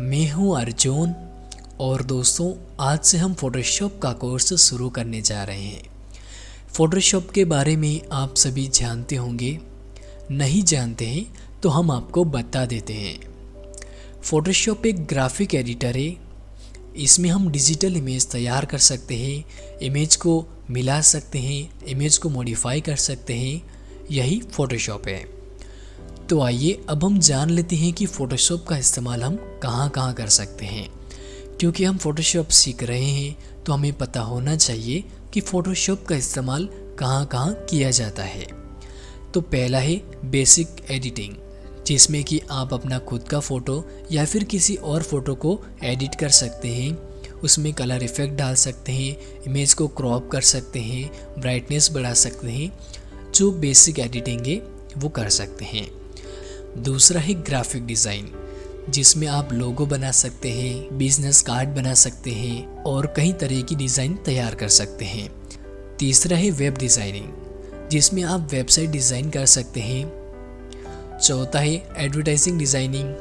मैं हूं अर्जुन और दोस्तों आज से हम फोटोशॉप का कोर्स शुरू करने जा रहे हैं। फोटोशॉप के बारे में आप सभी जानते होंगे, नहीं जानते हैं तो हम आपको बता देते हैं। फोटोशॉप एक ग्राफिक एडिटर है। इसमें हम डिजिटल इमेज तैयार कर सकते हैं, इमेज को मिला सकते हैं, इमेज को मॉडिफाई कर सकते हैं। यही फोटोशॉप है। तो आइए अब हम जान लेते हैं कि फ़ोटोशॉप का इस्तेमाल हम कहाँ कहाँ कर सकते हैं। क्योंकि हम फ़ोटोशॉप सीख रहे हैं तो हमें पता होना चाहिए कि फ़ोटोशॉप का इस्तेमाल कहाँ कहाँ किया जाता है। तो पहला है बेसिक एडिटिंग, जिसमें कि आप अपना खुद का फ़ोटो या फिर किसी और फ़ोटो को एडिट कर सकते हैं। उसमें कलर इफ़ेक्ट डाल सकते हैं, इमेज को क्रॉप कर सकते हैं, ब्राइटनेस बढ़ा सकते हैं। जो बेसिक एडिटिंग है वो कर सकते हैं। दूसरा है ग्राफिक डिज़ाइन, जिसमें आप लोगो बना सकते हैं, बिजनेस कार्ड बना सकते हैं और कई तरह की डिज़ाइन तैयार कर सकते हैं। तीसरा है वेब डिज़ाइनिंग, जिसमें आप वेबसाइट डिज़ाइन कर सकते हैं। चौथा है एडवर्टाइजिंग डिज़ाइनिंग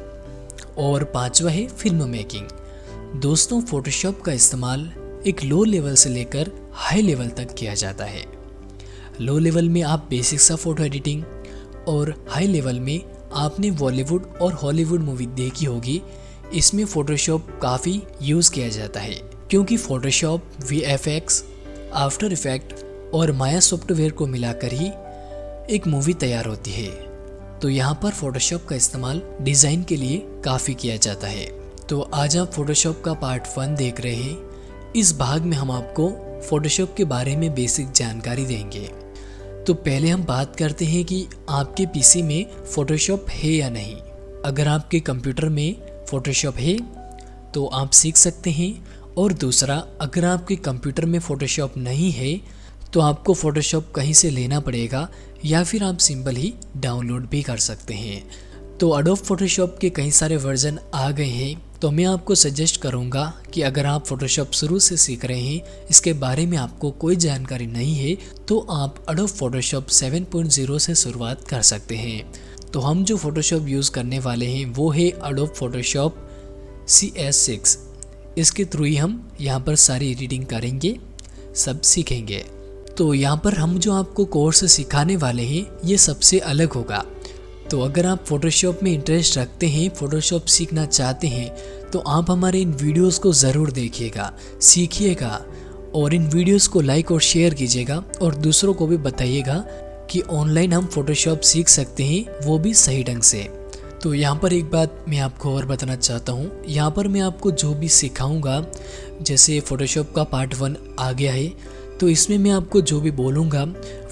और पांचवा है फिल्म मेकिंग। दोस्तों फोटोशॉप का इस्तेमाल एक लो लेवल से लेकर हाई लेवल तक किया जाता है। लो लेवल में आप बेसिक सा फ़ोटो एडिटिंग और हाई लेवल में आपने बॉलीवुड और हॉलीवुड मूवी देखी होगी। इसमें फ़ोटोशॉप काफ़ी यूज़ किया जाता है, क्योंकि फ़ोटोशॉप VFX, आफ्टर इफेक्ट और माया सॉफ्टवेयर को मिलाकर ही एक मूवी तैयार होती है। तो यहाँ पर फ़ोटोशॉप का इस्तेमाल डिज़ाइन के लिए काफ़ी किया जाता है। तो आज आप फ़ोटोशॉप का पार्ट 1 देख रहे हैं। इस भाग में हम आपको फ़ोटोशॉप के बारे में बेसिक जानकारी देंगे। तो पहले हम बात करते हैं कि आपके पीसी में फ़ोटोशॉप है या नहीं। अगर आपके कंप्यूटर में फ़ोटोशॉप है तो आप सीख सकते हैं, और दूसरा अगर आपके कंप्यूटर में फ़ोटोशॉप नहीं है तो आपको फ़ोटोशॉप कहीं से लेना पड़ेगा या फिर आप सिंपल ही डाउनलोड भी कर सकते हैं। तो एडोब फोटोशॉप के कई सारे वर्जन आ गए हैं। तो मैं आपको सजेस्ट करूंगा कि अगर आप फ़ोटोशॉप शुरू से सीख रहे हैं, इसके बारे में आपको कोई जानकारी नहीं है, तो आप एडोब फोटोशॉप 7.0 से शुरुआत कर सकते हैं। तो हम जो फ़ोटोशॉप यूज़ करने वाले हैं वो है एडोब फोटोशॉप CS6। इसके थ्रू ही हम यहाँ पर सारी एडिटिंग करेंगे, सब सीखेंगे। तो यहाँ पर हम जो आपको कोर्स सिखाने वाले हैं ये सबसे अलग होगा। तो अगर आप फ़ोटोशॉप में इंटरेस्ट रखते हैं, फ़ोटोशॉप सीखना चाहते हैं, तो आप हमारे इन वीडियोस को ज़रूर देखिएगा, सीखिएगा और इन वीडियोस को लाइक और शेयर कीजिएगा और दूसरों को भी बताइएगा कि ऑनलाइन हम फ़ोटोशॉप सीख सकते हैं, वो भी सही ढंग से। तो यहाँ पर एक बात मैं आपको और बताना चाहता हूँ। यहाँ पर मैं आपको जो भी सिखाऊँगा, जैसे फ़ोटोशॉप का पार्ट 1 आ गया है, तो इसमें मैं आपको जो भी बोलूँगा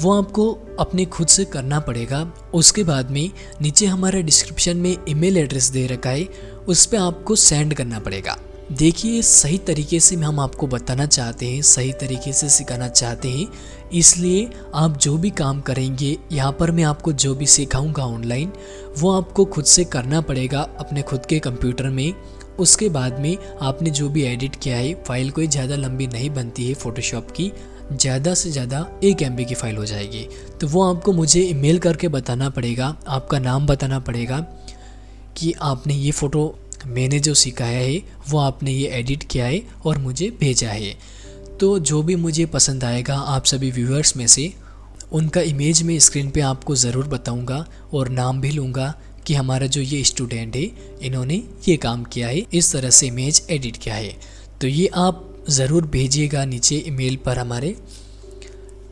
वो आपको अपने खुद से करना पड़ेगा। उसके बाद में नीचे हमारे डिस्क्रिप्शन में ईमेल एड्रेस दे रखा है, उस पर आपको सेंड करना पड़ेगा। देखिए सही तरीके से हम आपको बताना चाहते हैं, सही तरीके से सिखाना चाहते हैं, इसलिए आप जो भी काम करेंगे यहाँ पर मैं आपको जो भी सिखाऊंगा ऑनलाइन, वो आपको खुद से करना पड़ेगा अपने खुद के कंप्यूटर में। उसके बाद में आपने जो भी एडिट किया है, फाइल कोई ज़्यादा लंबी नहीं बनती है फ़ोटोशॉप की, ज़्यादा से ज़्यादा 1 MB की फ़ाइल हो जाएगी। तो वो आपको मुझे ईमेल करके बताना पड़ेगा, आपका नाम बताना पड़ेगा कि आपने ये फ़ोटो, मैंने जो सिखाया है वो आपने ये एडिट किया है और मुझे भेजा है। तो जो भी मुझे पसंद आएगा आप सभी व्यूअर्स में से, उनका इमेज मैं स्क्रीन पे आपको ज़रूर बताऊंगा और नाम भी लूँगा कि हमारा जो ये स्टूडेंट है इन्होंने ये काम किया है, इस तरह से इमेज एडिट किया है। तो ये आप ज़रूर भेजिएगा नीचे ईमेल पर हमारे।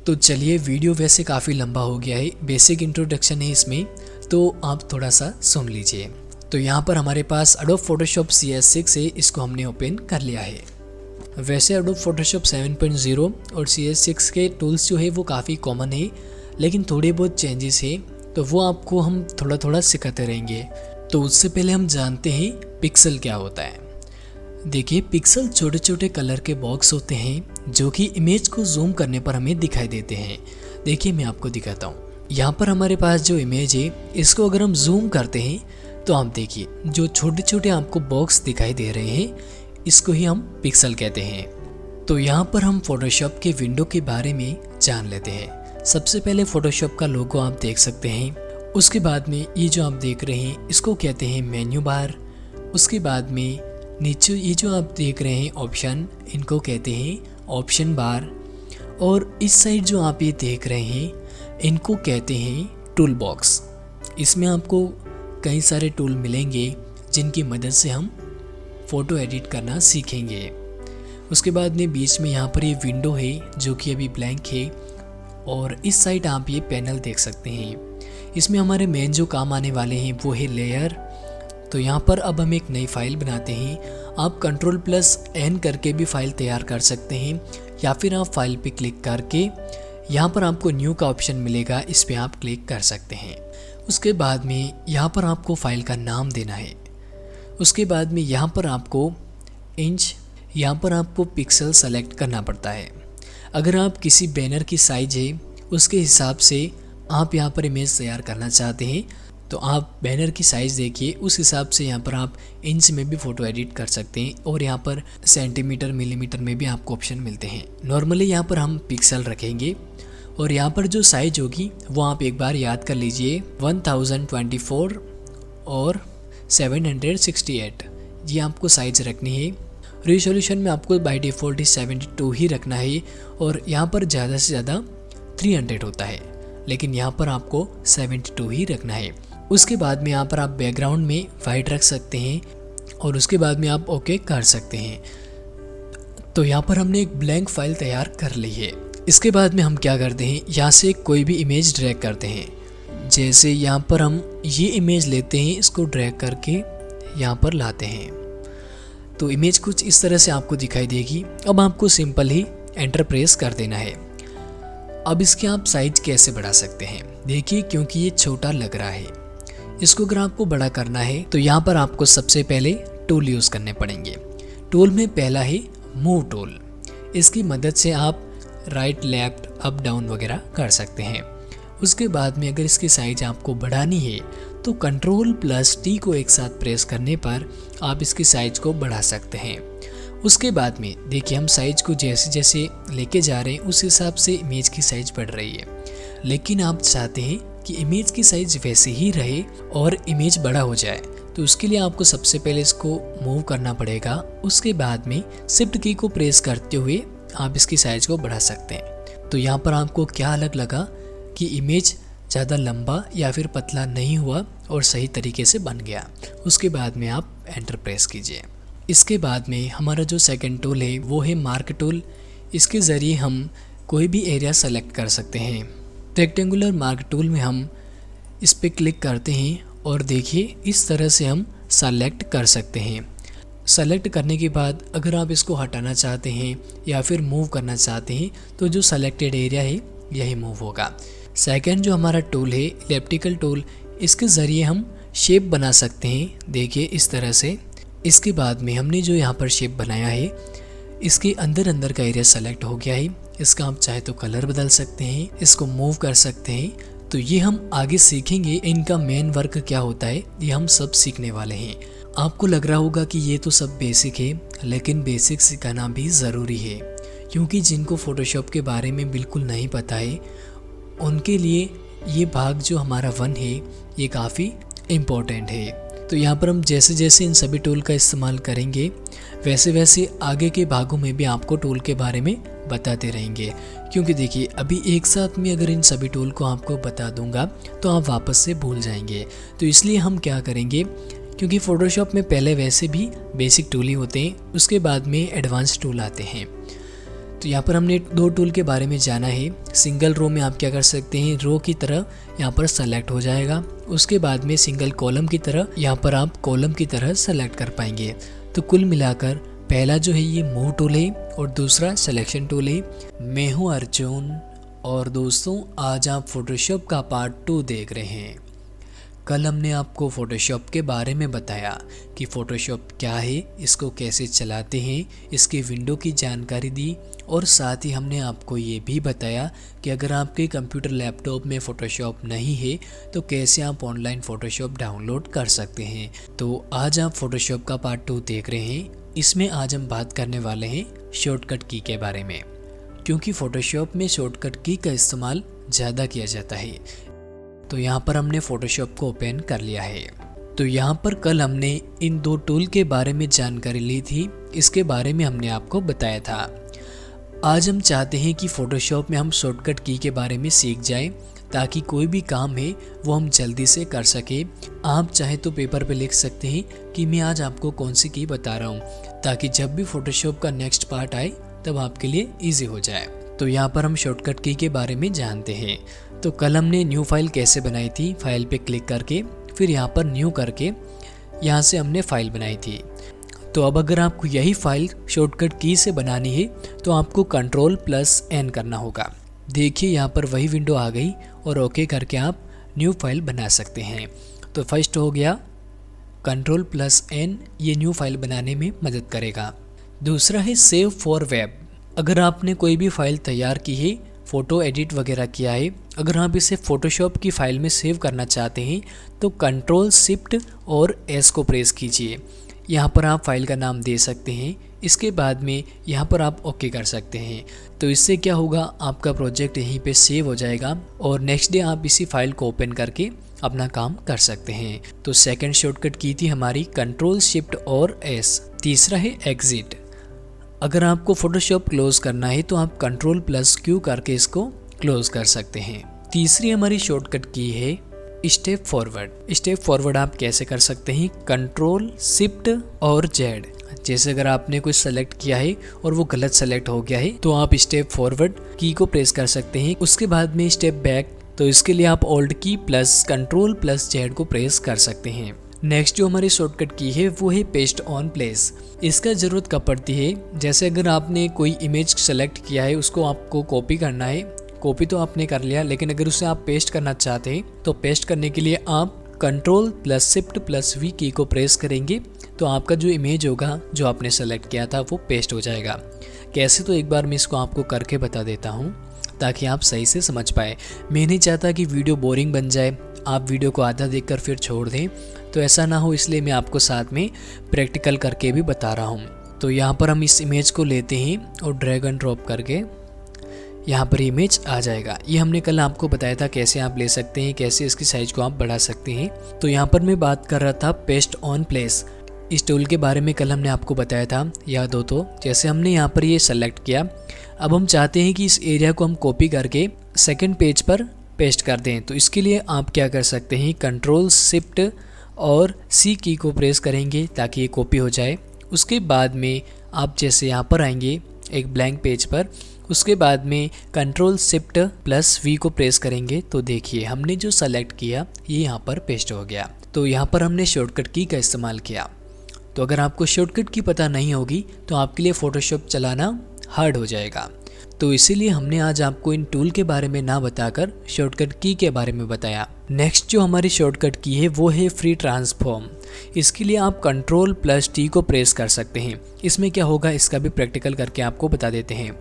तो चलिए, वीडियो वैसे काफ़ी लंबा हो गया है, बेसिक इंट्रोडक्शन है इसमें, तो आप थोड़ा सा सुन लीजिए। तो यहाँ पर हमारे पास एडोब फोटोशॉप CS6 है, इसको हमने ओपन कर लिया है। वैसे एडोब फोटोशॉप 7.0 और CS6 के टूल्स जो है वो काफ़ी कॉमन है, लेकिन थोड़े बहुत चेंजेस है, तो वो आपको हम थोड़ा थोड़ा सिखाते रहेंगे। तो उससे पहले हम जानते हैं पिक्सल क्या होता है। देखिए, पिक्सल छोटे छोटे कलर के बॉक्स होते हैं जो कि इमेज को जूम करने पर हमें दिखाई देते हैं। देखिए मैं आपको दिखाता हूँ। यहाँ पर हमारे पास जो इमेज है, इसको अगर हम जूम करते हैं तो आप देखिए जो छोटे छोटे आपको बॉक्स दिखाई दे रहे हैं, इसको ही हम पिक्सल कहते हैं। तो यहाँ पर हम फोटोशॉप के विंडो के बारे में जान लेते हैं। सबसे पहले फोटोशॉप का लोगो आप देख सकते हैं। उसके बाद में ये जो आप देख रहे हैं इसको कहते हैं मेन्यू बार। उसके बाद में नीचे ये जो आप देख रहे हैं ऑप्शन, इनको कहते हैं ऑप्शन बार। और इस साइड जो आप ये देख रहे हैं इनको कहते हैं टूल बॉक्स। इसमें आपको कई सारे टूल मिलेंगे जिनकी मदद से हम फ़ोटो एडिट करना सीखेंगे। उसके बाद में बीच में यहाँ पर ये विंडो है जो कि अभी ब्लैंक है, और इस साइड आप ये पैनल देख सकते हैं। इसमें हमारे मेन जो काम आने वाले हैं वो है लेयर। तो यहाँ पर अब हम एक नई फाइल बनाते हैं। आप Ctrl+N करके भी फाइल तैयार कर सकते हैं, या फिर आप फाइल पे क्लिक करके यहाँ पर आपको न्यू का ऑप्शन मिलेगा, इस पर आप क्लिक कर सकते हैं। उसके बाद में यहाँ पर आपको फाइल का नाम देना है। उसके बाद में यहाँ पर आपको इंच, यहाँ पर आपको पिक्सल सेलेक्ट करना पड़ता है। अगर आप किसी बैनर की साइज है उसके हिसाब से आप यहाँ पर इमेज तैयार करना चाहते हैं तो आप बैनर की साइज़ देखिए, उस हिसाब से यहाँ पर आप इंच में भी फ़ोटो एडिट कर सकते हैं, और यहाँ पर सेंटीमीटर मिलीमीटर में भी आपको ऑप्शन मिलते हैं। नॉर्मली यहाँ पर हम पिक्सल रखेंगे, और यहाँ पर जो साइज होगी वो आप एक बार याद कर लीजिए, 1024 और 768 ये आपको साइज रखनी है। रिजोल्यूशन में आपको बाय डिफ़ॉल्ट 72 ही रखना है, और यहाँ पर ज़्यादा से ज़्यादा 300 होता है, लेकिन यहाँ पर आपको 72 ही रखना है। उसके बाद में यहाँ पर आप बैकग्राउंड में वाइट रख सकते हैं, और उसके बाद में आप ओके कर सकते हैं। तो यहाँ पर हमने एक ब्लैंक फाइल तैयार कर ली है। इसके बाद में हम क्या करते हैं, यहाँ से कोई भी इमेज ड्रैग करते हैं। जैसे यहाँ पर हम ये इमेज लेते हैं, इसको ड्रैग करके यहाँ पर लाते हैं, तो इमेज कुछ इस तरह से आपको दिखाई देगी। अब आपको सिंपल ही एंटर प्रेस कर देना है। अब इसके आप साइज कैसे बढ़ा सकते हैं, देखिए, क्योंकि ये छोटा लग रहा है, इसको अगर आपको बड़ा करना है तो यहाँ पर आपको सबसे पहले टूल यूज़ करने पड़ेंगे। टूल में पहला है मूव टूल। इसकी मदद से आप राइट, लेफ्ट, अप, डाउन वगैरह कर सकते हैं। उसके बाद में अगर इसकी साइज आपको बढ़ानी है तो Ctrl+T को एक साथ प्रेस करने पर आप इसकी साइज को बढ़ा सकते हैं। उसके बाद में देखिए, हम साइज को जैसे जैसे लेके जा रहे हैं उस हिसाब से इमेज की साइज बढ़ रही है, लेकिन आप चाहते हैं कि इमेज की साइज वैसे ही रहे और इमेज बड़ा हो जाए, तो उसके लिए आपको सबसे पहले इसको मूव करना पड़ेगा। उसके बाद में शिफ्ट की को प्रेस करते हुए आप इसकी साइज को बढ़ा सकते हैं। तो यहाँ पर आपको क्या अलग लगा कि इमेज ज़्यादा लंबा या फिर पतला नहीं हुआ और सही तरीके से बन गया। उसके बाद में आप एंटर प्रेस कीजिए। इसके बाद में हमारा जो सेकंड टूल है वो है मार्क टूल। इसके ज़रिए हम कोई भी एरिया सेलेक्ट कर सकते हैं। रेक्टेंगुलर मार्क टूल में हम इस पर क्लिक करते हैं और देखिए इस तरह से हम सेलेक्ट कर सकते हैं। सेलेक्ट करने के बाद अगर आप इसको हटाना चाहते हैं या फिर मूव करना चाहते हैं तो जो सेलेक्टेड एरिया है यही मूव होगा। सेकंड जो हमारा टूल है इलिप्टिकल टूल, इसके ज़रिए हम शेप बना सकते हैं, देखिए इस तरह से। इसके बाद में हमने जो यहाँ पर शेप बनाया है इसके अंदर का एरिया सेलेक्ट हो गया है। इसका आप चाहे तो कलर बदल सकते हैं, इसको मूव कर सकते हैं। तो ये हम आगे सीखेंगे, इनका मेन वर्क क्या होता है ये हम सब सीखने वाले हैं। आपको लग रहा होगा कि ये तो सब बेसिक है, लेकिन बेसिक सिखाना भी ज़रूरी है, क्योंकि जिनको फ़ोटोशॉप के बारे में बिल्कुल नहीं पता है उनके लिए ये भाग जो हमारा 1 है ये काफ़ी इम्पोर्टेंट है। तो यहाँ पर हम जैसे जैसे इन सभी टूल का इस्तेमाल करेंगे वैसे वैसे आगे के भागों में भी आपको टूल के बारे में बताते रहेंगे, क्योंकि देखिए अभी एक साथ में अगर इन सभी टूल को आपको बता दूंगा तो आप वापस से भूल जाएंगे। तो इसलिए हम क्या करेंगे, क्योंकि फ़ोटोशॉप में पहले वैसे भी बेसिक टूल ही होते हैं, उसके बाद में एडवांस टूल आते हैं। तो यहाँ पर हमने 2 टूल के बारे में जाना है। सिंगल रो में आप क्या कर सकते हैं, रो की तरह यहाँ पर सेलेक्ट हो जाएगा। उसके बाद में सिंगल कॉलम की तरह यहाँ पर आप कॉलम की तरह सेलेक्ट कर पाएंगे। तो कुल मिलाकर पहला जो है ये मूव टूल है और दूसरा सिलेक्शन टूल है। मैं हूँ अर्जुन और दोस्तों आज आप फोटोशॉप का पार्ट 2 देख रहे हैं। कल हमने आपको फ़ोटोशॉप के बारे में बताया कि फ़ोटोशॉप क्या है, इसको कैसे चलाते हैं, इसकी विंडो की जानकारी दी, और साथ ही हमने आपको ये भी बताया कि अगर आपके कंप्यूटर लैपटॉप में फ़ोटोशॉप नहीं है तो कैसे आप ऑनलाइन फ़ोटोशॉप डाउनलोड कर सकते हैं। तो आज आप फ़ोटोशॉप का पार्ट 2 देख रहे हैं। इसमें आज हम बात करने वाले हैं शॉर्टकट की के बारे में, क्योंकि फ़ोटोशॉप में शॉर्टकट की का इस्तेमाल ज़्यादा किया जाता है। तो यहाँ पर हमने फ़ोटोशॉप को ओपन कर लिया है। तो यहाँ पर कल हमने इन दो टूल के बारे में जानकारी ली थी, इसके बारे में हमने आपको बताया था। आज हम चाहते हैं कि फ़ोटोशॉप में हम शॉर्टकट की के बारे में सीख जाएं, ताकि कोई भी काम है वो हम जल्दी से कर सके। आप चाहे तो पेपर पे लिख सकते हैं कि मैं आज आपको कौन सी की बता रहा हूँ, ताकि जब भी फ़ोटोशॉप का नेक्स्ट पार्ट आए तब आपके लिए ईजी हो जाए। तो यहाँ पर हम शॉर्टकट की के बारे में जानते हैं। तो कल हमने न्यू फाइल कैसे बनाई थी, फाइल पे क्लिक करके फिर यहाँ पर न्यू करके यहाँ से हमने फाइल बनाई थी। तो अब अगर आपको यही फाइल शॉर्टकट की से बनानी है तो आपको Ctrl+N करना होगा। देखिए यहाँ पर वही विंडो आ गई और ओके करके आप न्यू फाइल बना सकते हैं। तो फर्स्ट हो गया Ctrl+N, ये न्यू फाइल बनाने में मदद करेगा। दूसरा है सेव फॉर वेब। अगर आपने कोई भी फाइल तैयार की है, फ़ोटो एडिट वगैरह किया है, अगर आप इसे फ़ोटोशॉप की फ़ाइल में सेव करना चाहते हैं तो Ctrl+Shift+S को प्रेस कीजिए। यहाँ पर आप फाइल का नाम दे सकते हैं। इसके बाद में यहाँ पर आप ओके कर सकते हैं। तो इससे क्या होगा, आपका प्रोजेक्ट यहीं पे सेव हो जाएगा और नेक्स्ट डे आप इसी फाइल को ओपन करके अपना काम कर सकते हैं। तो सेकंड शॉर्टकट की थी हमारी Ctrl+Shift+S। तीसरा है एग्जिट। अगर आपको फ़ोटोशॉप क्लोज़ करना है तो आप Ctrl+Q करके इसको क्लोज़ कर सकते हैं। तीसरी हमारी शॉर्टकट की है स्टेप फॉरवर्ड। स्टेप फॉरवर्ड आप कैसे कर सकते हैं, Ctrl+Shift+Z। जैसे अगर आपने कुछ सेलेक्ट किया है और वो गलत सेलेक्ट हो गया है तो आप स्टेप फॉरवर्ड की को प्रेस कर सकते हैं। उसके बाद में स्टेप बैक, तो इसके लिए आप Alt की प्लस Ctrl+Z को प्रेस कर सकते हैं। नेक्स्ट जो हमारी शॉर्टकट की है वो है पेस्ट ऑन प्लेस। इसका ज़रूरत कब पड़ती है, जैसे अगर आपने कोई इमेज सेलेक्ट किया है, उसको आपको कॉपी करना है, कॉपी तो आपने कर लिया, लेकिन अगर उसे आप पेस्ट करना चाहते हैं तो पेस्ट करने के लिए आप Ctrl+Shift+V की को प्रेस करेंगे तो आपका जो इमेज होगा जो आपने सेलेक्ट किया था वो पेस्ट हो जाएगा। कैसे, तो एक बार मैं इसको आपको करके बता देता हूँ ताकि आप सही से समझ पाए। मैं नहीं चाहता कि वीडियो बोरिंग बन जाए, आप वीडियो को आधा देखकर फिर छोड़ दें, तो ऐसा ना हो, इसलिए मैं आपको साथ में प्रैक्टिकल करके भी बता रहा हूँ। तो यहाँ पर हम इस इमेज को लेते हैं और ड्रैग एंड ड्रॉप करके यहाँ पर इमेज आ जाएगा। ये हमने कल आपको बताया था कैसे आप ले सकते हैं, कैसे इसकी साइज को आप बढ़ा सकते हैं। तो यहाँ पर मैं बात कर रहा था पेस्ट ऑन प्लेस। इस टूल के बारे में कल हमने आपको बताया था, याद हो तो। जैसे हमने यहाँ पर ये सेलेक्ट किया, अब हम चाहते हैं कि इस एरिया को हम कॉपी करके सेकंड पेज पर पेस्ट कर दें। तो इसके लिए आप क्या कर सकते हैं, Ctrl+Shift और C की को प्रेस करेंगे ताकि ये कॉपी हो जाए। उसके बाद में आप जैसे यहाँ पर आएंगे एक ब्लैंक पेज पर, उसके बाद में Ctrl+Shift+V को प्रेस करेंगे तो देखिए हमने जो सेलेक्ट किया ये यहाँ पर पेस्ट हो गया। तो यहाँ पर हमने शॉर्टकट की का इस्तेमाल किया। तो अगर आपको शॉर्टकट की पता नहीं होगी तो आपके लिए फ़ोटोशॉप चलाना हार्ड हो जाएगा। तो इसीलिए हमने आज आपको इन टूल के बारे में ना बताकर शॉर्टकट की के बारे में बताया। नेक्स्ट जो हमारी शॉर्टकट की है वो है फ्री ट्रांसफॉर्म। इसके लिए आप Ctrl+T को प्रेस कर सकते हैं। इसमें क्या होगा इसका भी प्रैक्टिकल करके आपको बता देते हैं।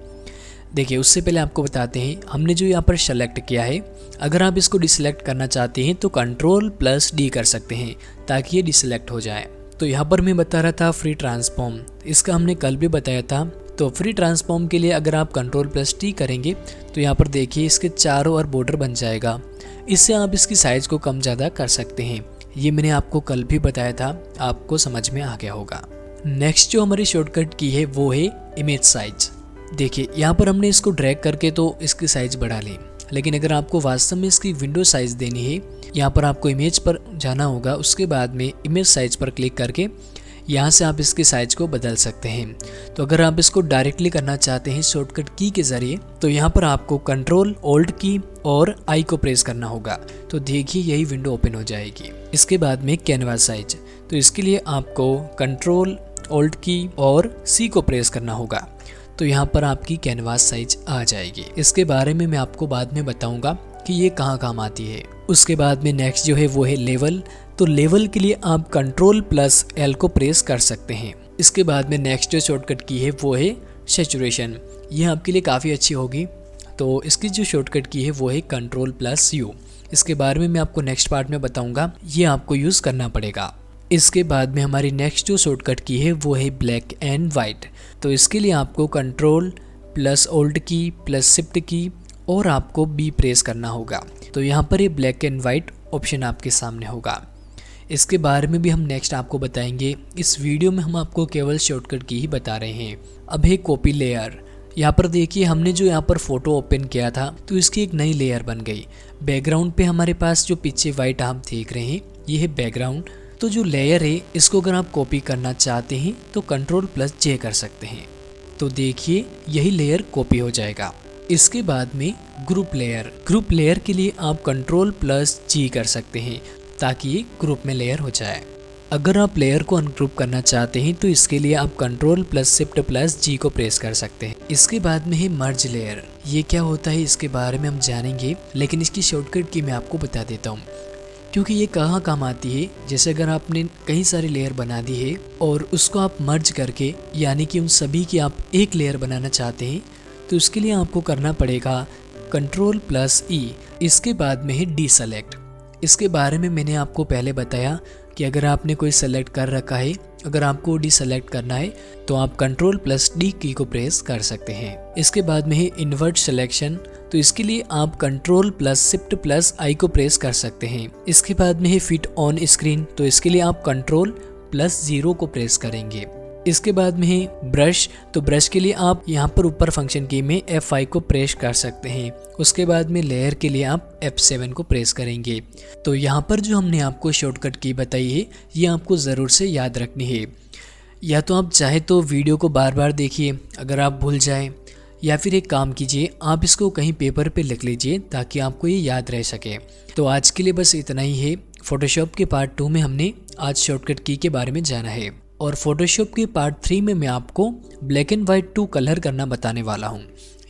देखिए उससे पहले आपको बताते हैं, हमने जो यहाँ पर सेलेक्ट किया है, अगर आप इसको डिसेलेक्ट करना चाहते हैं तो Ctrl+D कर सकते हैं ताकि ये डिसेलेक्ट हो जाए। तो यहाँ पर मैं बता रहा था फ्री ट्रांसफॉर्म, इसका हमने कल भी बताया था। तो फ्री ट्रांसफॉर्म के लिए अगर आप Ctrl+T करेंगे तो यहाँ पर देखिए इसके चारों ओर बॉर्डर बन जाएगा। इससे आप इसकी साइज़ को कम ज़्यादा कर सकते हैं। ये मैंने आपको कल भी बताया था, आपको समझ में आ गया होगा। नेक्स्ट जो हमारी शॉर्टकट की है वो है इमेज साइज। देखिए यहाँ पर हमने इसको ड्रैग करके तो इसकी साइज़ बढ़ा ली, लेकिन अगर आपको वास्तव में इसकी विंडो साइज़ देनी है, यहाँ पर आपको इमेज पर जाना होगा। उसके बाद में इमेज साइज़ पर क्लिक करके यहाँ से आप इसकी साइज़ को बदल सकते हैं। तो अगर आप इसको डायरेक्टली करना चाहते हैं शॉर्टकट की के ज़रिए तो यहाँ पर आपको Ctrl Alt की और I को प्रेस करना होगा। तो देखिए यही विंडो ओपन हो जाएगी। इसके बाद में कैनवास साइज, तो इसके लिए आपको Ctrl Alt की और C को प्रेस करना होगा। तो यहाँ पर आपकी कैनवास साइज आ जाएगी। इसके बारे में मैं आपको बाद में बताऊँगा कि ये कहाँ काम आती है। उसके बाद में नेक्स्ट जो है वो है लेवल। तो लेवल के लिए आप Ctrl+L को प्रेस कर सकते हैं। इसके बाद में नेक्स्ट जो शॉर्टकट की है वो है सैचुरेशन। ये आपके लिए काफ़ी अच्छी होगी। तो इसकी जो शॉर्टकट की है वो है Ctrl+U। इसके बारे में मैं आपको नेक्स्ट पार्ट में बताऊंगा, ये आपको यूज़ करना पड़ेगा। इसके बाद में हमारी नेक्स्ट जो शॉर्टकट की है वो है ब्लैक एंड वाइट। तो इसके लिए आपको Ctrl+Alt की +Shift की और आपको B प्रेस करना होगा। तो यहाँ पर ये ब्लैक एंड वाइट ऑप्शन आपके सामने होगा। इसके बारे में भी हम नेक्स्ट आपको बताएंगे। इस वीडियो में हम आपको केवल शॉर्टकट की ही बता रहे हैं। अब है कॉपी लेयर। यहाँ पर देखिए हमने जो यहाँ पर फोटो ओपन किया था तो इसकी एक नई लेयर बन गई। बैकग्राउंड पे हमारे पास जो पीछे वाइट आप देख रहे हैं ये है बैकग्राउंड। तो जो लेयर है इसको अगर आप कॉपी करना चाहते हैं तो Ctrl+J कर सकते हैं। तो देखिए यही लेयर कॉपी हो जाएगा। इसके बाद में ग्रुप लेयर के लिए आप Ctrl+G कर सकते हैं ताकि ये ग्रुप में लेयर हो जाए। अगर आप लेयर को अनग्रुप करना चाहते हैं तो इसके लिए आप Ctrl+Shift+G को प्रेस कर सकते हैं। इसके बाद में है मर्ज लेयर। ये क्या होता है इसके बारे में हम जानेंगे, लेकिन इसकी शॉर्टकट की मैं आपको बता देता हूँ क्योंकि ये कहाँ काम आती है। जैसे अगर आपने कई सारी लेयर बना दी है और उसको आप मर्ज करके यानी कि उन सभी की आप एक लेयर बनाना चाहते हैं तो उसके लिए आपको करना पड़ेगा Ctrl+E। इसके बाद में है डीसेलेक्ट। इसके बारे में मैंने आपको पहले बताया कि अगर आपने कोई सेलेक्ट कर रखा है, अगर आपको डीसेलेक्ट करना है तो आप Ctrl+D की को प्रेस कर सकते हैं। इसके बाद में है इन्वर्ट सिलेक्शन। तो इसके लिए आप Ctrl+Shift+I को प्रेस कर सकते हैं। इसके बाद में है फिट ऑन स्क्रीन। तो इसके लिए आप Ctrl+0 को प्रेस करेंगे। इसके बाद में है ब्रश। तो ब्रश के लिए आप यहाँ पर ऊपर फंक्शन की में F5 को प्रेस कर सकते हैं। उसके बाद में लेयर के लिए आप F7 को प्रेस करेंगे। तो यहाँ पर जो हमने आपको शॉर्टकट की बताई है ये आपको ज़रूर से याद रखनी है। या तो आप चाहे तो वीडियो को बार बार देखिए अगर आप भूल जाएं, या फिर एक काम कीजिए आप इसको कहीं पेपर पे लिख लीजिए ताकि आपको ये याद रह सके। तो आज के लिए बस इतना ही है। फोटोशॉप के पार्ट 2 में हमने आज शॉर्टकट की के बारे में जाना है और फोटोशॉप के पार्ट 3 में मैं आपको black and white to colour करना बताने वाला हूँ।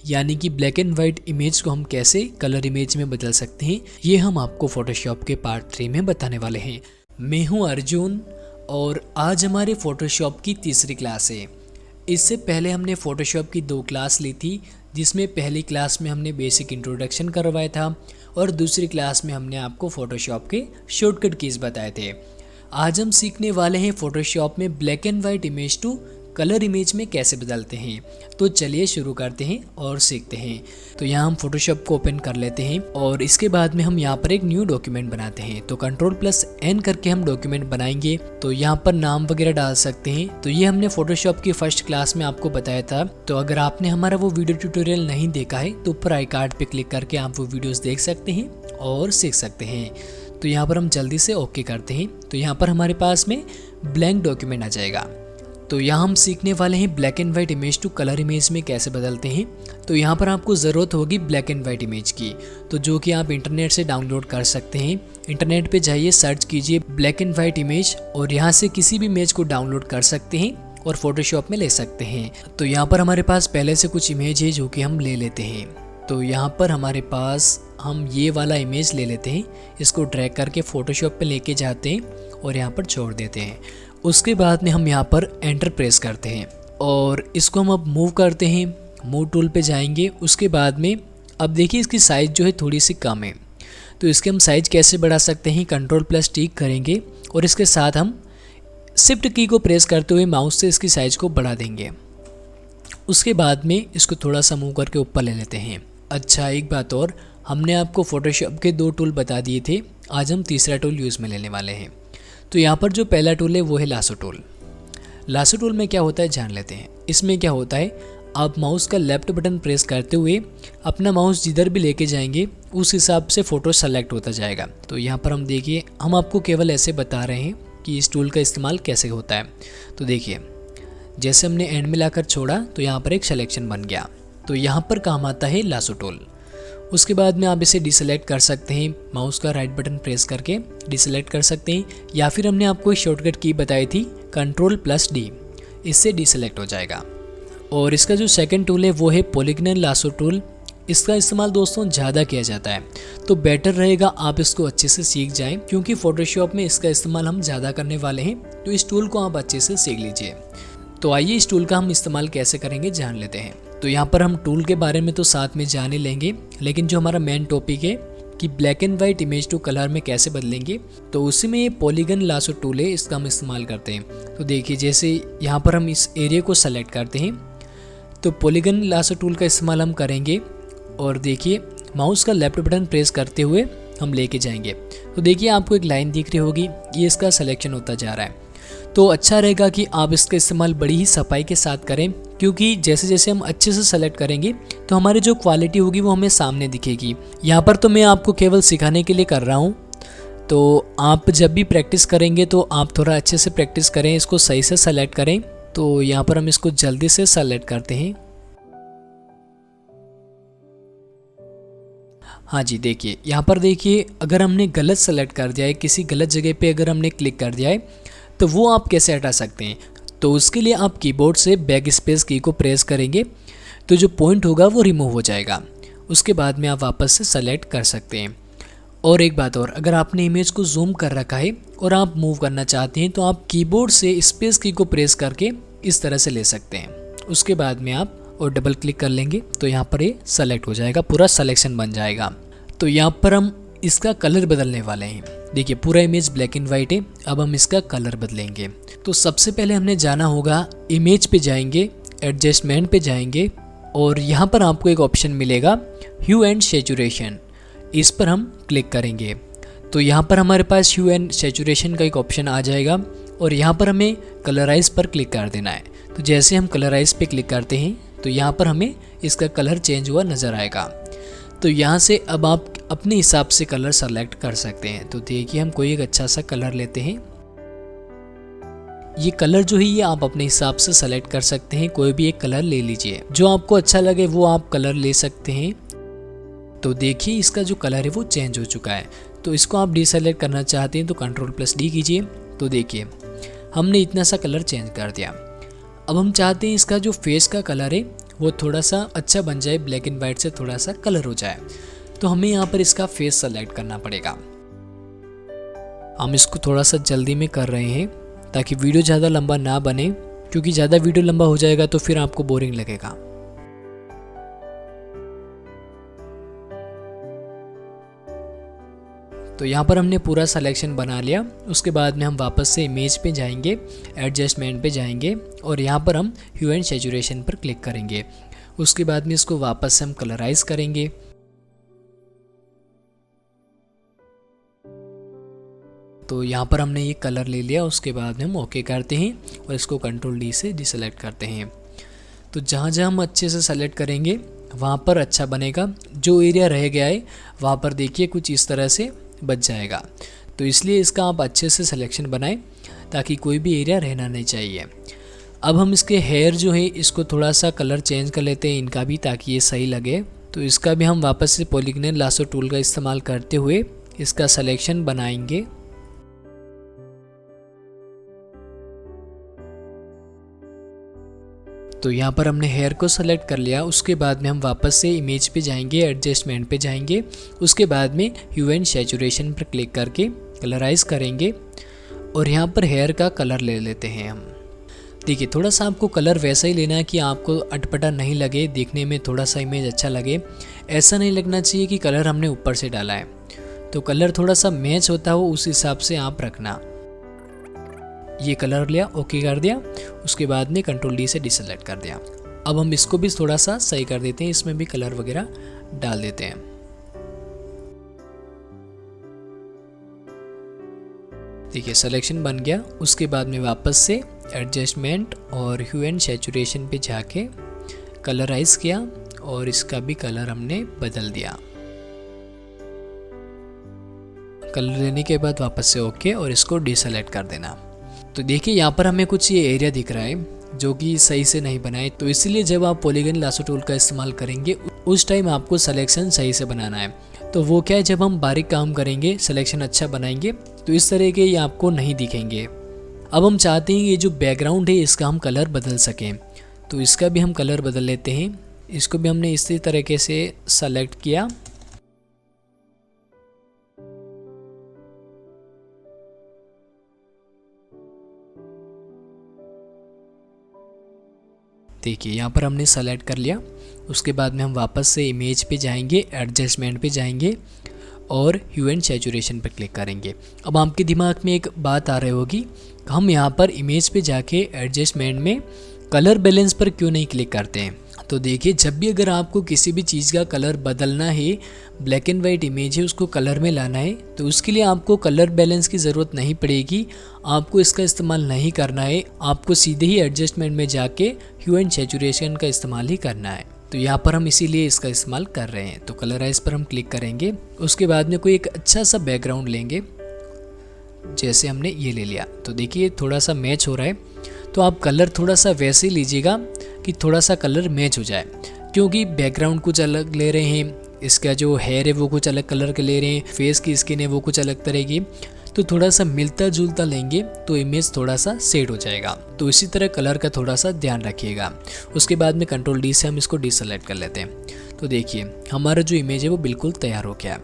यानी कि ब्लैक एंड वाइट इमेज को हम कैसे कलर इमेज में बदल सकते हैं ये हम आपको फोटोशॉप के पार्ट 3 में बताने वाले हैं। मैं हूँ अर्जुन और आज हमारे फोटोशॉप की तीसरी क्लास है। इससे पहले हमने फोटोशॉप की 2 क्लास ली थी, जिसमें पहली क्लास में हमने बेसिक इंट्रोडक्शन करवाया था और दूसरी क्लास में हमने आपको फोटोशॉप के शॉर्टकट कीज़ बताए थे। आज हम सीखने वाले हैं फोटोशॉप में black and white image to colour image में कैसे बदलते हैं। तो चलिए शुरू करते हैं और सीखते हैं। तो यहाँ हम फोटोशॉप को ओपन कर लेते हैं और इसके बाद में हम यहाँ पर एक न्यू डॉक्यूमेंट बनाते हैं। तो Ctrl+N करके हम डॉक्यूमेंट बनाएंगे। तो यहाँ पर नाम वगैरह डाल सकते हैं। तो ये हमने फोटोशॉप की फर्स्ट क्लास में आपको बताया था। तो अगर आपने हमारा वो वीडियो ट्यूटोरियल नहीं देखा है तो ऊपर आई कार्ड पे क्लिक करके आप वो वीडियोस देख सकते हैं और सीख सकते हैं। तो यहाँ पर हम जल्दी से ओके करते हैं। तो यहाँ पर हमारे पास में ब्लैंक डॉक्यूमेंट आ जाएगा। तो यहाँ हम सीखने वाले हैं black and white image to colour image में कैसे बदलते हैं। तो यहाँ पर आपको ज़रूरत होगी ब्लैक एंड वाइट इमेज की, तो जो कि आप इंटरनेट से डाउनलोड कर सकते हैं। इंटरनेट पे जाइए, सर्च कीजिए ब्लैक एंड वाइट इमेज और यहाँ से किसी भी इमेज को डाउनलोड कर सकते हैं और फोटोशॉप में ले सकते हैं। तो यहाँ पर हमारे पास पहले से कुछ इमेज है जो कि हम ले लेते हैं। तो यहाँ पर हमारे पास हम ये वाला इमेज ले लेते हैं, इसको ड्रैग करके फोटोशॉप पे लेके जाते हैं और यहाँ पर छोड़ देते हैं। उसके बाद में हम यहाँ पर एंटर प्रेस करते हैं और इसको हम अब मूव करते हैं। मूव टूल पे जाएंगे। उसके बाद में अब देखिए इसकी साइज़ जो है थोड़ी सी कम है, तो इसके हम साइज़ कैसे बढ़ा सकते हैं। Ctrl+T करेंगे और इसके साथ हम शिफ्ट की को प्रेस करते हुए माउस से इसकी साइज़ को बढ़ा देंगे। उसके बाद में इसको थोड़ा सा मूव करके ऊपर ले लेते हैं। अच्छा, एक बात और, हमने आपको फोटोशॉप के 2 टूल बता दिए थे, आज हम तीसरा टूल यूज़ में लेने वाले हैं। तो यहाँ पर जो पहला टूल है वो है लासो टूल। लासो टूल में क्या होता है जान लेते हैं। इसमें क्या होता है, आप माउस का लेफ्ट बटन प्रेस करते हुए अपना माउस जिधर भी लेके जाएंगे उस हिसाब से फ़ोटो सेलेक्ट होता जाएगा। तो यहाँ पर हम देखिए, हम आपको केवल ऐसे बता रहे हैं कि इस टूल का इस्तेमाल कैसे होता है। तो देखिए जैसे हमने एंड में लाकर छोड़ा तो यहाँ पर एक सिलेक्शन बन गया। तो यहाँ पर काम आता है लासो टूल। उसके बाद में आप इसे डिसेलेक्ट कर सकते हैं, माउस का राइट बटन प्रेस करके डिसेलेक्ट कर सकते हैं, या फिर हमने आपको एक शॉर्टकट की बताई थी Ctrl+D, इससे डिसेलेक्ट हो जाएगा। और इसका जो सेकंड टूल है वो है पॉलीगॉनल लासो टूल। इसका इस्तेमाल दोस्तों ज़्यादा किया जाता है, तो बेटर रहेगा आप इसको अच्छे से सीख जाएं, क्योंकि फोटोशॉप में इसका इस्तेमाल हम ज़्यादा करने वाले हैं। तो इस टूल को आप अच्छे से सीख लीजिए। तो आइए इस टूल का हम इस्तेमाल कैसे करेंगे जान लेते हैं। तो यहाँ पर हम टूल के बारे में तो साथ में जान ही लेंगे, लेकिन जो हमारा मेन टॉपिक है कि black and white image to colour में कैसे बदलेंगे, तो उसी में ये पॉलीगन लासो टूल है, इसका हम इस्तेमाल करते हैं। तो देखिए जैसे यहाँ पर हम इस एरिया को सेलेक्ट करते हैं तो पॉलीगन लासो टूल का इस्तेमाल हम करेंगे। और देखिए माउस का लेफ्ट बटन प्रेस करते हुए हम लेके जाएंगे। तो देखिए आपको एक लाइन दिख रही होगी, ये इसका सिलेक्शन होता जा रहा है। तो अच्छा रहेगा कि आप इसका इस्तेमाल बड़ी ही सफाई के साथ करें, क्योंकि जैसे जैसे हम अच्छे से सेलेक्ट करेंगे तो हमारी जो क्वालिटी होगी वो हमें सामने दिखेगी। यहाँ पर तो मैं आपको केवल सिखाने के लिए कर रहा हूँ, तो आप जब भी प्रैक्टिस करेंगे तो आप थोड़ा अच्छे से प्रैक्टिस करें, इसको सही से सेलेक्ट करें। तो यहाँ पर हम इसको जल्दी से सेलेक्ट करते हैं। हाँ जी, देखिए यहाँ पर देखिए, अगर हमने गलत सेलेक्ट कर दिया है, किसी गलत जगह पे अगर हमने क्लिक कर दिया है, तो वो आप कैसे हटा सकते हैं। तो उसके लिए आप कीबोर्ड से बैक स्पेस की को प्रेस करेंगे तो जो पॉइंट होगा वो रिमूव हो जाएगा। उसके बाद में आप वापस से सेलेक्ट कर सकते हैं। और एक बात और, अगर आपने इमेज को जूम कर रखा है और आप मूव करना चाहते हैं तो आप कीबोर्ड से स्पेस की को प्रेस करके इस तरह से ले सकते हैं। उसके बाद में आप और डबल क्लिक कर लेंगे तो यहाँ पर ये सेलेक्ट हो जाएगा, पूरा सिलेक्शन बन जाएगा। तो यहाँ पर हम इसका कलर बदलने वाले हैं। देखिए पूरा इमेज ब्लैक एंड वाइट है, अब हम इसका कलर बदलेंगे। तो सबसे पहले हमने जाना होगा, इमेज पे जाएंगे, एडजस्टमेंट पे जाएंगे और यहाँ पर आपको एक ऑप्शन मिलेगा ह्यू एंड सैचुरेशन, इस पर हम क्लिक करेंगे। तो यहाँ पर हमारे पास ह्यू एंड सैचुरेशन का एक ऑप्शन आ जाएगा और यहाँ पर हमें कलराइज पर क्लिक कर देना है। तो जैसे हम कलराइज पे क्लिक करते हैं तो यहाँ पर हमें इसका कलर चेंज हुआ नज़र आएगा। तो यहाँ से अब आप अपने हिसाब से कलर सेलेक्ट कर सकते हैं। तो देखिए हम कोई एक अच्छा सा कलर लेते हैं। ये कलर जो है ये आप अपने हिसाब से सेलेक्ट कर सकते हैं, कोई भी एक कलर ले लीजिए, जो आपको अच्छा लगे वो आप कलर ले सकते हैं। तो देखिए इसका जो कलर है वो चेंज हो चुका है। तो इसको आप डीसेलेक्ट करना चाहते हैं तो Ctrl+D कीजिए। तो देखिए हमने इतना सा कलर चेंज कर दिया। अब हम चाहते हैं इसका जो फेस का कलर है वो थोड़ा सा अच्छा बन जाए, ब्लैक एंड वाइट से थोड़ा सा कलर हो जाए। तो हमें यहाँ पर इसका फेस सेलेक्ट करना पड़ेगा। हम इसको थोड़ा सा जल्दी में कर रहे हैं ताकि वीडियो ज़्यादा लंबा ना बने, क्योंकि ज़्यादा वीडियो लंबा हो जाएगा तो फिर आपको बोरिंग लगेगा। तो यहाँ पर हमने पूरा सिलेक्शन बना लिया। उसके बाद में हम वापस से इमेज पे जाएंगे, एडजस्टमेंट पे जाएंगे और यहाँ पर हम ह्यू एंड सैचुरेशन पर क्लिक करेंगे। उसके बाद में इसको वापस से हम कलराइज करेंगे। तो यहाँ पर हमने ये कलर ले लिया। उसके बाद में हम ओके करते हैं और इसको Ctrl+D से डिसेलेक्ट करते हैं। तो जहाँ जहाँ हम अच्छे से सेलेक्ट करेंगे वहाँ पर अच्छा बनेगा। जो एरिया रह गया है वहाँ पर देखिए कुछ इस तरह से बच जाएगा। तो इसलिए इसका आप अच्छे से सिलेक्शन बनाएं ताकि कोई भी एरिया रहना नहीं चाहिए। अब हम इसके हेयर जो है इसको थोड़ा सा कलर चेंज कर लेते हैं इनका भी, ताकि ये सही लगे। तो इसका भी हम वापस से पॉलीगोनल लासो टूल का इस्तेमाल करते हुए इसका सिलेक्शन बनाएंगे। तो यहाँ पर हमने हेयर को सेलेक्ट कर लिया। उसके बाद में हम वापस से इमेज पे जाएंगे, एडजस्टमेंट पे जाएंगे। उसके बाद में ह्यू एंड सैचुरेशन पर क्लिक करके कलराइज करेंगे और यहाँ पर हेयर का कलर ले लेते हैं हम। देखिए थोड़ा सा आपको कलर वैसा ही लेना है कि आपको अटपटा नहीं लगे, देखने में थोड़ा सा इमेज अच्छा लगे। ऐसा नहीं लगना चाहिए कि कलर हमने ऊपर से डाला है। तो कलर थोड़ा सा मैच होता हो उस हिसाब से आप रखना। ये कलर लिया, ओके कर दिया। उसके बाद में Ctrl+D से डिसेलेक्ट कर दिया। अब हम इसको भी थोड़ा सा सही कर देते हैं, इसमें भी कलर वगैरह डाल देते हैं। देखिए सिलेक्शन बन गया। उसके बाद में वापस से एडजस्टमेंट और ह्यू एंड सैचुरेशन पे जाके कलराइज किया और इसका भी कलर हमने बदल दिया। कलर लेने के बाद वापस से ओके और इसको डिसेलेक्ट कर देना। तो देखिए यहाँ पर हमें कुछ ये एरिया दिख रहा है जो कि सही से नहीं बनाए। तो इसलिए जब आप पॉलीगोनल लासो टूल का इस्तेमाल करेंगे उस टाइम आपको सिलेक्शन सही से बनाना है। तो वो क्या है, जब हम बारीक काम करेंगे, सिलेक्शन अच्छा बनाएंगे तो इस तरह के ये आपको नहीं दिखेंगे। अब हम चाहते हैं ये जो बैकग्राउंड है इसका हम कलर बदल सकें। तो इसका भी हम कलर बदल लेते हैं। इसको भी हमने इसी तरीके से सेलेक्ट किया। देखिए यहाँ पर हमने सेलेक्ट कर लिया। उसके बाद में हम वापस से इमेज पे जाएंगे, एडजस्टमेंट पे जाएंगे और ह्यू एंड सैचुरेशन पर क्लिक करेंगे। अब आपके दिमाग में एक बात आ रही होगी, हम यहाँ पर इमेज पे जाके एडजस्टमेंट में कलर बैलेंस पर क्यों नहीं क्लिक करते हैं। तो देखिए, जब भी अगर आपको किसी भी चीज़ का कलर बदलना है, ब्लैक एंड वाइट इमेज है उसको कलर में लाना है, तो उसके लिए आपको कलर बैलेंस की ज़रूरत नहीं पड़ेगी, आपको इसका इस्तेमाल नहीं करना है। आपको सीधे ही एडजस्टमेंट में जाके ह्यू एंड सैचुरेशन का इस्तेमाल ही करना है। तो यहाँ पर हम इसीलिए इसका इस्तेमाल कर रहे हैं। तो कलराइज पर हम क्लिक करेंगे, उसके बाद में कोई एक अच्छा सा बैकग्राउंड लेंगे, जैसे हमने ये ले लिया। तो देखिए थोड़ा सा मैच हो रहा है, तो आप कलर थोड़ा सा वैसे ही लीजिएगा कि थोड़ा सा कलर मैच हो जाए, क्योंकि बैकग्राउंड कुछ अलग ले रहे हैं, इसका जो हेयर है वो कुछ अलग कलर के ले रहे हैं, फेस की स्किन है वो कुछ अलग तरह की, तो थोड़ा सा मिलता जुलता लेंगे तो इमेज थोड़ा सा सेट हो जाएगा। तो इसी तरह कलर का थोड़ा सा ध्यान रखिएगा। उसके बाद में कंट्रोल डी से हम इसको डीसेलेक्ट कर लेते हैं। तो देखिए हमारा जो इमेज है वो बिल्कुल तैयार हो गया।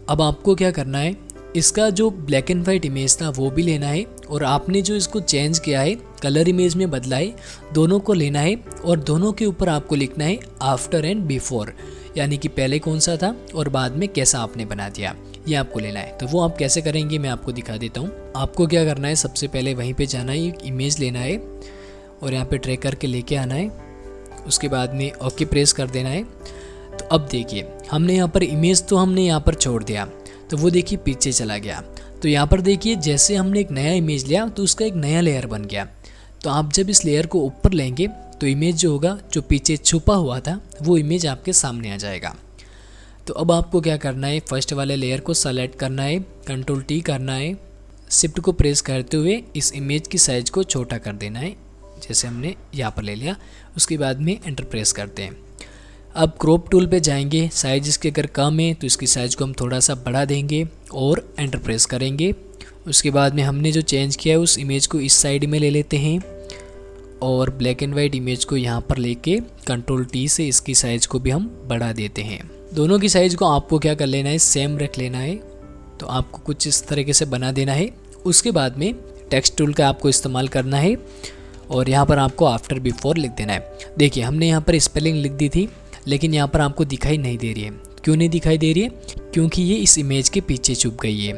अब आपको क्या करना है, इसका जो ब्लैक एंड वाइट इमेज था वो भी लेना है, और आपने जो इसको चेंज किया है, कलर इमेज में बदला है, दोनों को लेना है और दोनों के ऊपर आपको लिखना है आफ्टर एंड बिफोर, यानी कि पहले कौन सा था और बाद में कैसा आपने बना दिया, ये आपको लेना है। तो वो आप कैसे करेंगे मैं आपको दिखा देता हूँ। आपको क्या करना है, सबसे पहले वहीं पे जाना है, एक इमेज लेना है और यहाँ पे ट्रैक करके लेके आना है, उसके बाद में ओके प्रेस कर देना है। तो अब देखिए हमने यहाँ पर इमेज तो हमने यहाँ पर छोड़ दिया, तो वो देखिए पीछे चला गया। तो यहाँ पर देखिए जैसे हमने एक नया इमेज लिया तो उसका एक नया लेयर बन गया। तो आप जब इस लेयर को ऊपर लेंगे तो इमेज जो होगा, जो पीछे छुपा हुआ था, वो इमेज आपके सामने आ जाएगा। तो अब आपको क्या करना है, फर्स्ट वाले लेयर को सेलेक्ट करना है, कंट्रोल टी करना है, शिफ्ट को प्रेस करते हुए इस इमेज की साइज़ को छोटा कर देना है, जैसे हमने यहाँ पर ले लिया। उसके बाद में एंटर प्रेस करते हैं। अब क्रॉप टूल पे जाएंगे, साइज इसके अगर कम है तो इसकी साइज़ को हम थोड़ा सा बढ़ा देंगे और एंटर प्रेस करेंगे। उसके बाद में हमने जो चेंज किया है उस इमेज को इस साइड में ले लेते हैं और ब्लैक एंड वाइट इमेज को यहाँ पर लेके कंट्रोल टी से इसकी साइज़ को भी हम बढ़ा देते हैं। दोनों की साइज़ को आपको क्या कर लेना है, सेम रख लेना है। तो आपको कुछ इस तरीके से बना देना है। उसके बाद में टेक्स्ट टूल का आपको इस्तेमाल करना है और यहाँ पर आपको आफ्टर बिफोर लिख देना है। देखिए हमने यहाँ पर स्पेलिंग लिख दी थी, लेकिन यहाँ पर आपको दिखाई नहीं दे रही है। क्यों नहीं दिखाई दे रही है? क्योंकि ये इस इमेज के पीछे छुप गई है।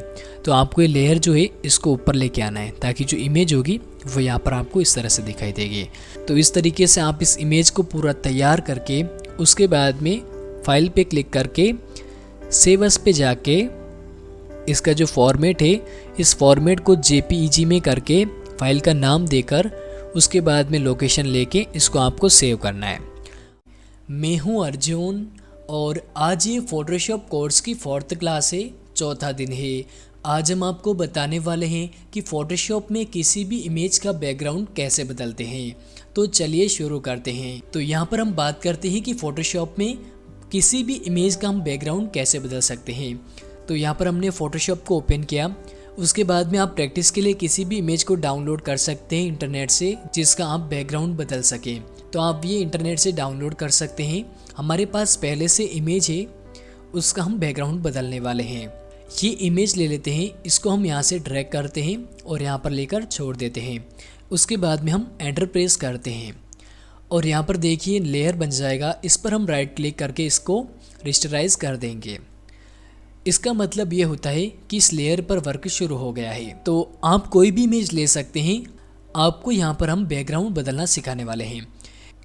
तो आपको ये लेयर जो है इसको ऊपर लेके आना है, ताकि जो इमेज होगी वो यहाँ पर आपको इस तरह से दिखाई देगी। तो इस तरीके से आप इस इमेज को पूरा तैयार करके उसके बाद में फाइल पे क्लिक करके सेव एज पे जाके इसका जो फॉर्मेट है, इस फॉर्मेट को JPEG में करके फाइल का नाम देकर उसके बाद में लोकेशन लेके इसको आपको सेव करना है। मैं हूँ अर्जुन और आज ये फोटोशॉप कोर्स की 4th क्लास है, चौथा दिन है। आज हम आपको बताने वाले हैं कि फ़ोटोशॉप में किसी भी इमेज का बैकग्राउंड कैसे बदलते हैं। तो चलिए शुरू करते हैं। तो यहाँ पर हम बात करते हैं कि फ़ोटोशॉप में किसी भी इमेज का हम बैकग्राउंड कैसे बदल सकते हैं। तो यहाँ पर हमने फ़ोटोशॉप को ओपन किया। उसके बाद में आप प्रैक्टिस के लिए किसी भी इमेज को डाउनलोड कर सकते हैं इंटरनेट से, जिसका आप बैकग्राउंड बदल सकें। तो आप ये इंटरनेट से डाउनलोड कर सकते हैं। हमारे पास पहले से इमेज है, उसका हम बैकग्राउंड बदलने वाले हैं। ये इमेज ले लेते हैं, इसको हम यहाँ से ड्रैग करते हैं और यहाँ पर लेकर छोड़ देते हैं। उसके बाद में हम एंटर प्रेस करते हैं और यहाँ पर देखिए लेयर बन जाएगा। इस पर हम राइट क्लिक करके इसको रेस्टराइज कर देंगे। इसका मतलब ये होता है कि इस लेयर पर वर्क शुरू हो गया है। तो आप कोई भी इमेज ले सकते हैं। आपको यहाँ पर हम बैकग्राउंड बदलना सिखाने वाले हैं।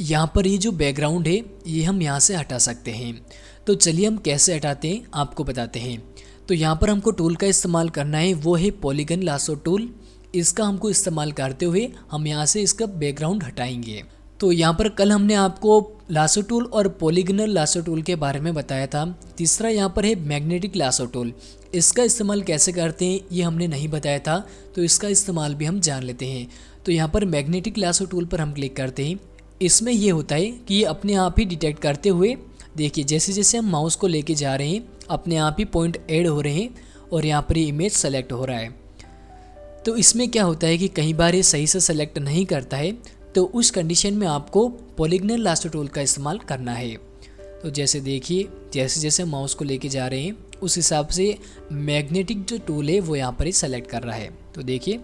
यहाँ पर ये जो बैकग्राउंड है ये हम यहाँ से हटा सकते हैं। तो चलिए हम कैसे हटाते हैं आपको बताते हैं। तो यहाँ पर हमको टूल का इस्तेमाल करना है, वो है पॉलीगन लासो टूल। इसका हमको इस्तेमाल करते हुए हम यहाँ से इसका बैकग्राउंड हटाएंगे। तो यहाँ पर कल हमने आपको लासो टूल और पॉलीगनल लासो टूल के बारे में बताया था। तीसरा यहाँ पर है मैग्नेटिक लासो टूल। इसका इस्तेमाल कैसे करते हैं ये हमने नहीं बताया था, तो इसका इस्तेमाल भी हम जान लेते हैं। तो यहाँ पर मैग्नेटिक लासो टूल पर हम क्लिक करते हैं। इसमें ये होता है कि ये अपने आप ही डिटेक्ट करते हुए, देखिए जैसे जैसे हम माउस को लेके जा रहे हैं अपने आप ही पॉइंट ऐड हो रहे हैं और यहाँ पर ये इमेज सेलेक्ट हो रहा है। तो इसमें क्या होता है कि कई बार ये सही से सेलेक्ट नहीं करता है, तो उस कंडीशन में आपको पॉलीगनल लासो टूल का इस्तेमाल करना है। तो जैसे देखिए जैसे जैसे माउस को लेके जा रहे हैं उस हिसाब से मैग्नेटिक जो टूल है वो यहाँ पर ही सेलेक्ट कर रहा है। तो देखिए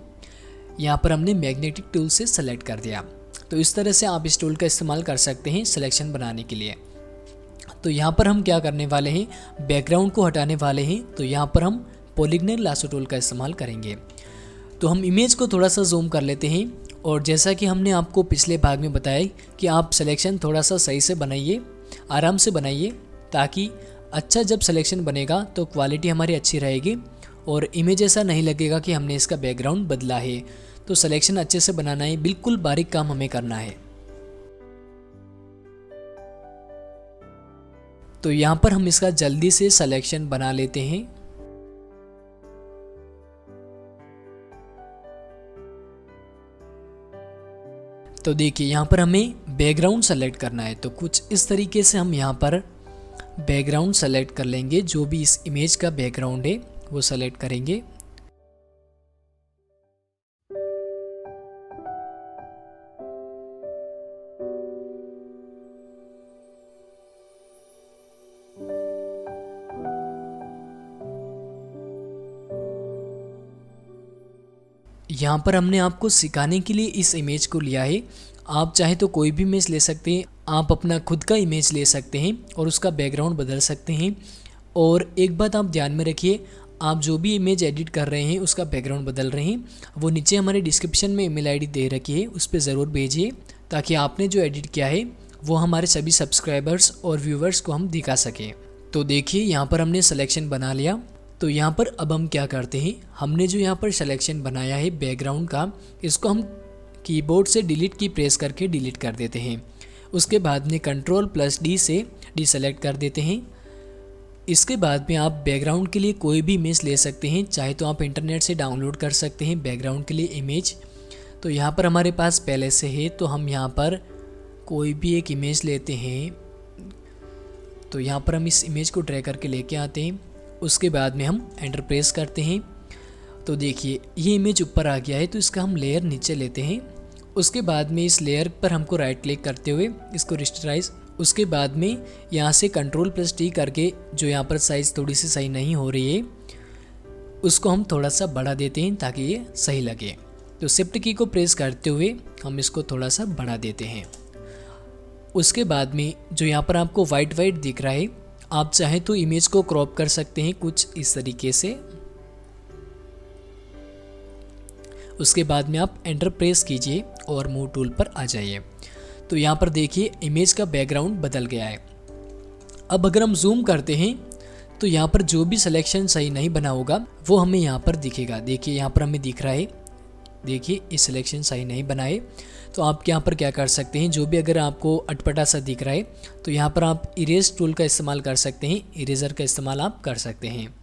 यहाँ पर हमने मैग्नेटिक टूल से सेलेक्ट कर दिया। तो इस तरह से आप इस टूल का इस्तेमाल कर सकते हैं सिलेक्शन बनाने के लिए। तो यहाँ पर हम क्या करने वाले हैं, बैकग्राउंड को हटाने वाले हैं। तो यहाँ पर हम पॉलीगनल लासो टूल का इस्तेमाल करेंगे। तो हम इमेज को थोड़ा सा जूम कर लेते हैं और जैसा कि हमने आपको पिछले भाग में बताया कि आप सिलेक्शन थोड़ा सा सही से बनाइए, आराम से बनाइए, ताकि अच्छा जब सिलेक्शन बनेगा तो क्वालिटी हमारी अच्छी रहेगी और इमेज ऐसा नहीं लगेगा कि हमने इसका बैकग्राउंड बदला है। तो सिलेक्शन अच्छे से बनाना है, बिल्कुल बारीक काम हमें करना है। तो यहाँ पर हम इसका जल्दी से सिलेक्शन बना लेते हैं। तो देखिए यहाँ पर हमें बैकग्राउंड सेलेक्ट करना है, तो कुछ इस तरीके से हम यहाँ पर बैकग्राउंड सेलेक्ट कर लेंगे। जो भी इस इमेज का बैकग्राउंड है वो सेलेक्ट करेंगे। यहाँ पर हमने आपको सिखाने के लिए इस इमेज को लिया है। आप चाहे तो कोई भी इमेज ले सकते हैं, आप अपना खुद का इमेज ले सकते हैं और उसका बैकग्राउंड बदल सकते हैं। और एक बात आप ध्यान में रखिए, आप जो भी इमेज एडिट कर रहे हैं उसका बैकग्राउंड बदल रहे हैं, वो नीचे हमारे डिस्क्रिप्शन में ईमेल आईडी दे रखी है, उस पर ज़रूर भेजिए, ताकि आपने जो एडिट किया है वो हमारे सभी सब्सक्राइबर्स और व्यूवर्स को हम दिखा सकें। तो देखिए यहाँ पर हमने सिलेक्शन बना लिया। तो यहाँ पर अब हम क्या करते हैं, हमने जो यहाँ पर सिलेक्शन बनाया है बैकग्राउंड का, इसको हम कीबोर्ड से डिलीट की प्रेस करके डिलीट कर देते हैं। उसके बाद में Ctrl+D से डीसेलेक्ट कर देते हैं। इसके बाद में आप बैकग्राउंड के लिए कोई भी इमेज ले सकते हैं, चाहे तो आप इंटरनेट से डाउनलोड कर सकते हैं बैकग्राउंड के लिए इमेज। तो यहाँ पर हमारे पास पहले से है, तो हम यहाँ पर कोई भी एक इमेज लेते हैं। तो यहाँ पर हम इस इमेज को ड्रैग करके लेके आते हैं। उसके बाद में हम एंटर प्रेस करते हैं। तो देखिए ये इमेज ऊपर आ गया है, तो इसका हम लेयर नीचे लेते हैं। उसके बाद में इस लेयर पर हमको राइट क्लिक करते हुए इसको रेस्टराइज, उसके बाद में यहाँ से Ctrl+T करके जो यहाँ पर साइज़ थोड़ी सी सही नहीं हो रही है उसको हम थोड़ा सा बढ़ा देते हैं ताकि ये सही लगे। तो शिफ्ट की को प्रेस करते हुए हम इसको थोड़ा सा बढ़ा देते हैं। उसके बाद में जो यहाँ पर आपको वाइट दिख रहा है, आप चाहें तो इमेज को क्रॉप कर सकते हैं कुछ इस तरीके से। उसके बाद में आप एंटर प्रेस कीजिए और मूव टूल पर आ जाइए। तो यहाँ पर देखिए इमेज का बैकग्राउंड बदल गया है। अब अगर हम जूम करते हैं तो यहाँ पर जो भी सिलेक्शन सही नहीं बना होगा वो हमें यहाँ पर दिखेगा। देखिए यहाँ पर हमें दिख रहा है, देखिए इस सिलेक्शन सही नहीं बना है। तो आप यहाँ पर क्या कर सकते हैं, जो भी अगर आपको अटपटा सा दिख रहा है तो यहाँ पर आप इरेज टूल का इस्तेमाल कर सकते हैं, इरेजर का इस्तेमाल आप कर सकते हैं।